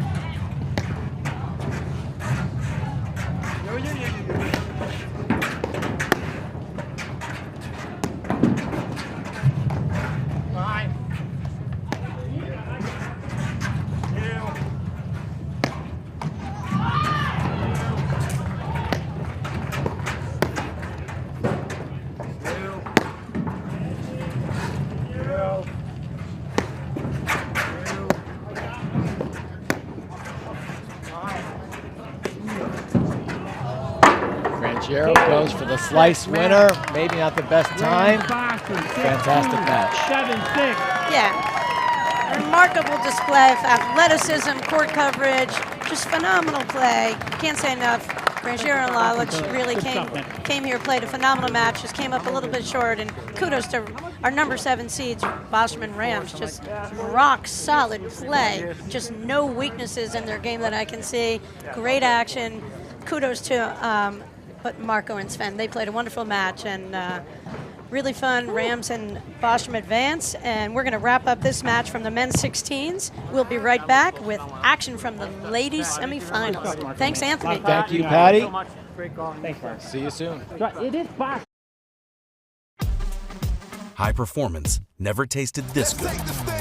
Speaker 8: You. Line.
Speaker 5: Granjero goes for the slice winner. Maybe not the best time.
Speaker 1: Rams Boston,
Speaker 5: Fantastic match.
Speaker 1: 7-6.
Speaker 4: Yeah. Remarkable display of athleticism, court coverage, just phenomenal play. Can't say enough. Granjero and Lalich really came here, played a phenomenal match, just came up a little bit short, and kudos to our number 7 seeds, Bostrom and Rams. Just rock solid play. Just no weaknesses in their game that I can see. Great action. Kudos to but Marco and Sven. They played a wonderful match, and really fun. Rams and Bostrom advance, and we're going to wrap up this match from the men's 16s. We'll be right back with action from the ladies semifinals. Thanks, Anthony.
Speaker 5: Thank you, Patty.
Speaker 1: Thanks, Mark.
Speaker 5: See you soon.
Speaker 1: It is Boston.
Speaker 6: High performance never tasted this good.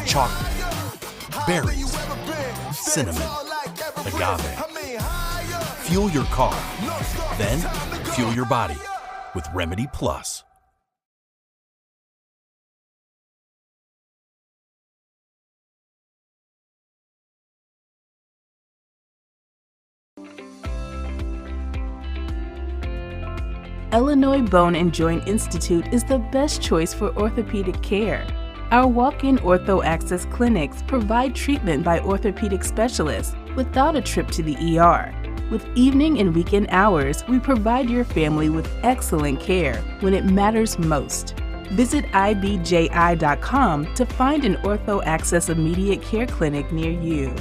Speaker 6: Chocolate, berries, cinnamon, agave. Fuel your car, then fuel your body with Remedy Plus.
Speaker 7: Illinois Bone and Joint Institute is the best choice for orthopedic care. Our walk-in ortho access clinics provide treatment by orthopedic specialists without a trip to the ER. With evening and weekend hours, we provide your family with excellent care when it matters most. Visit ibji.com to find an ortho access immediate care clinic near you.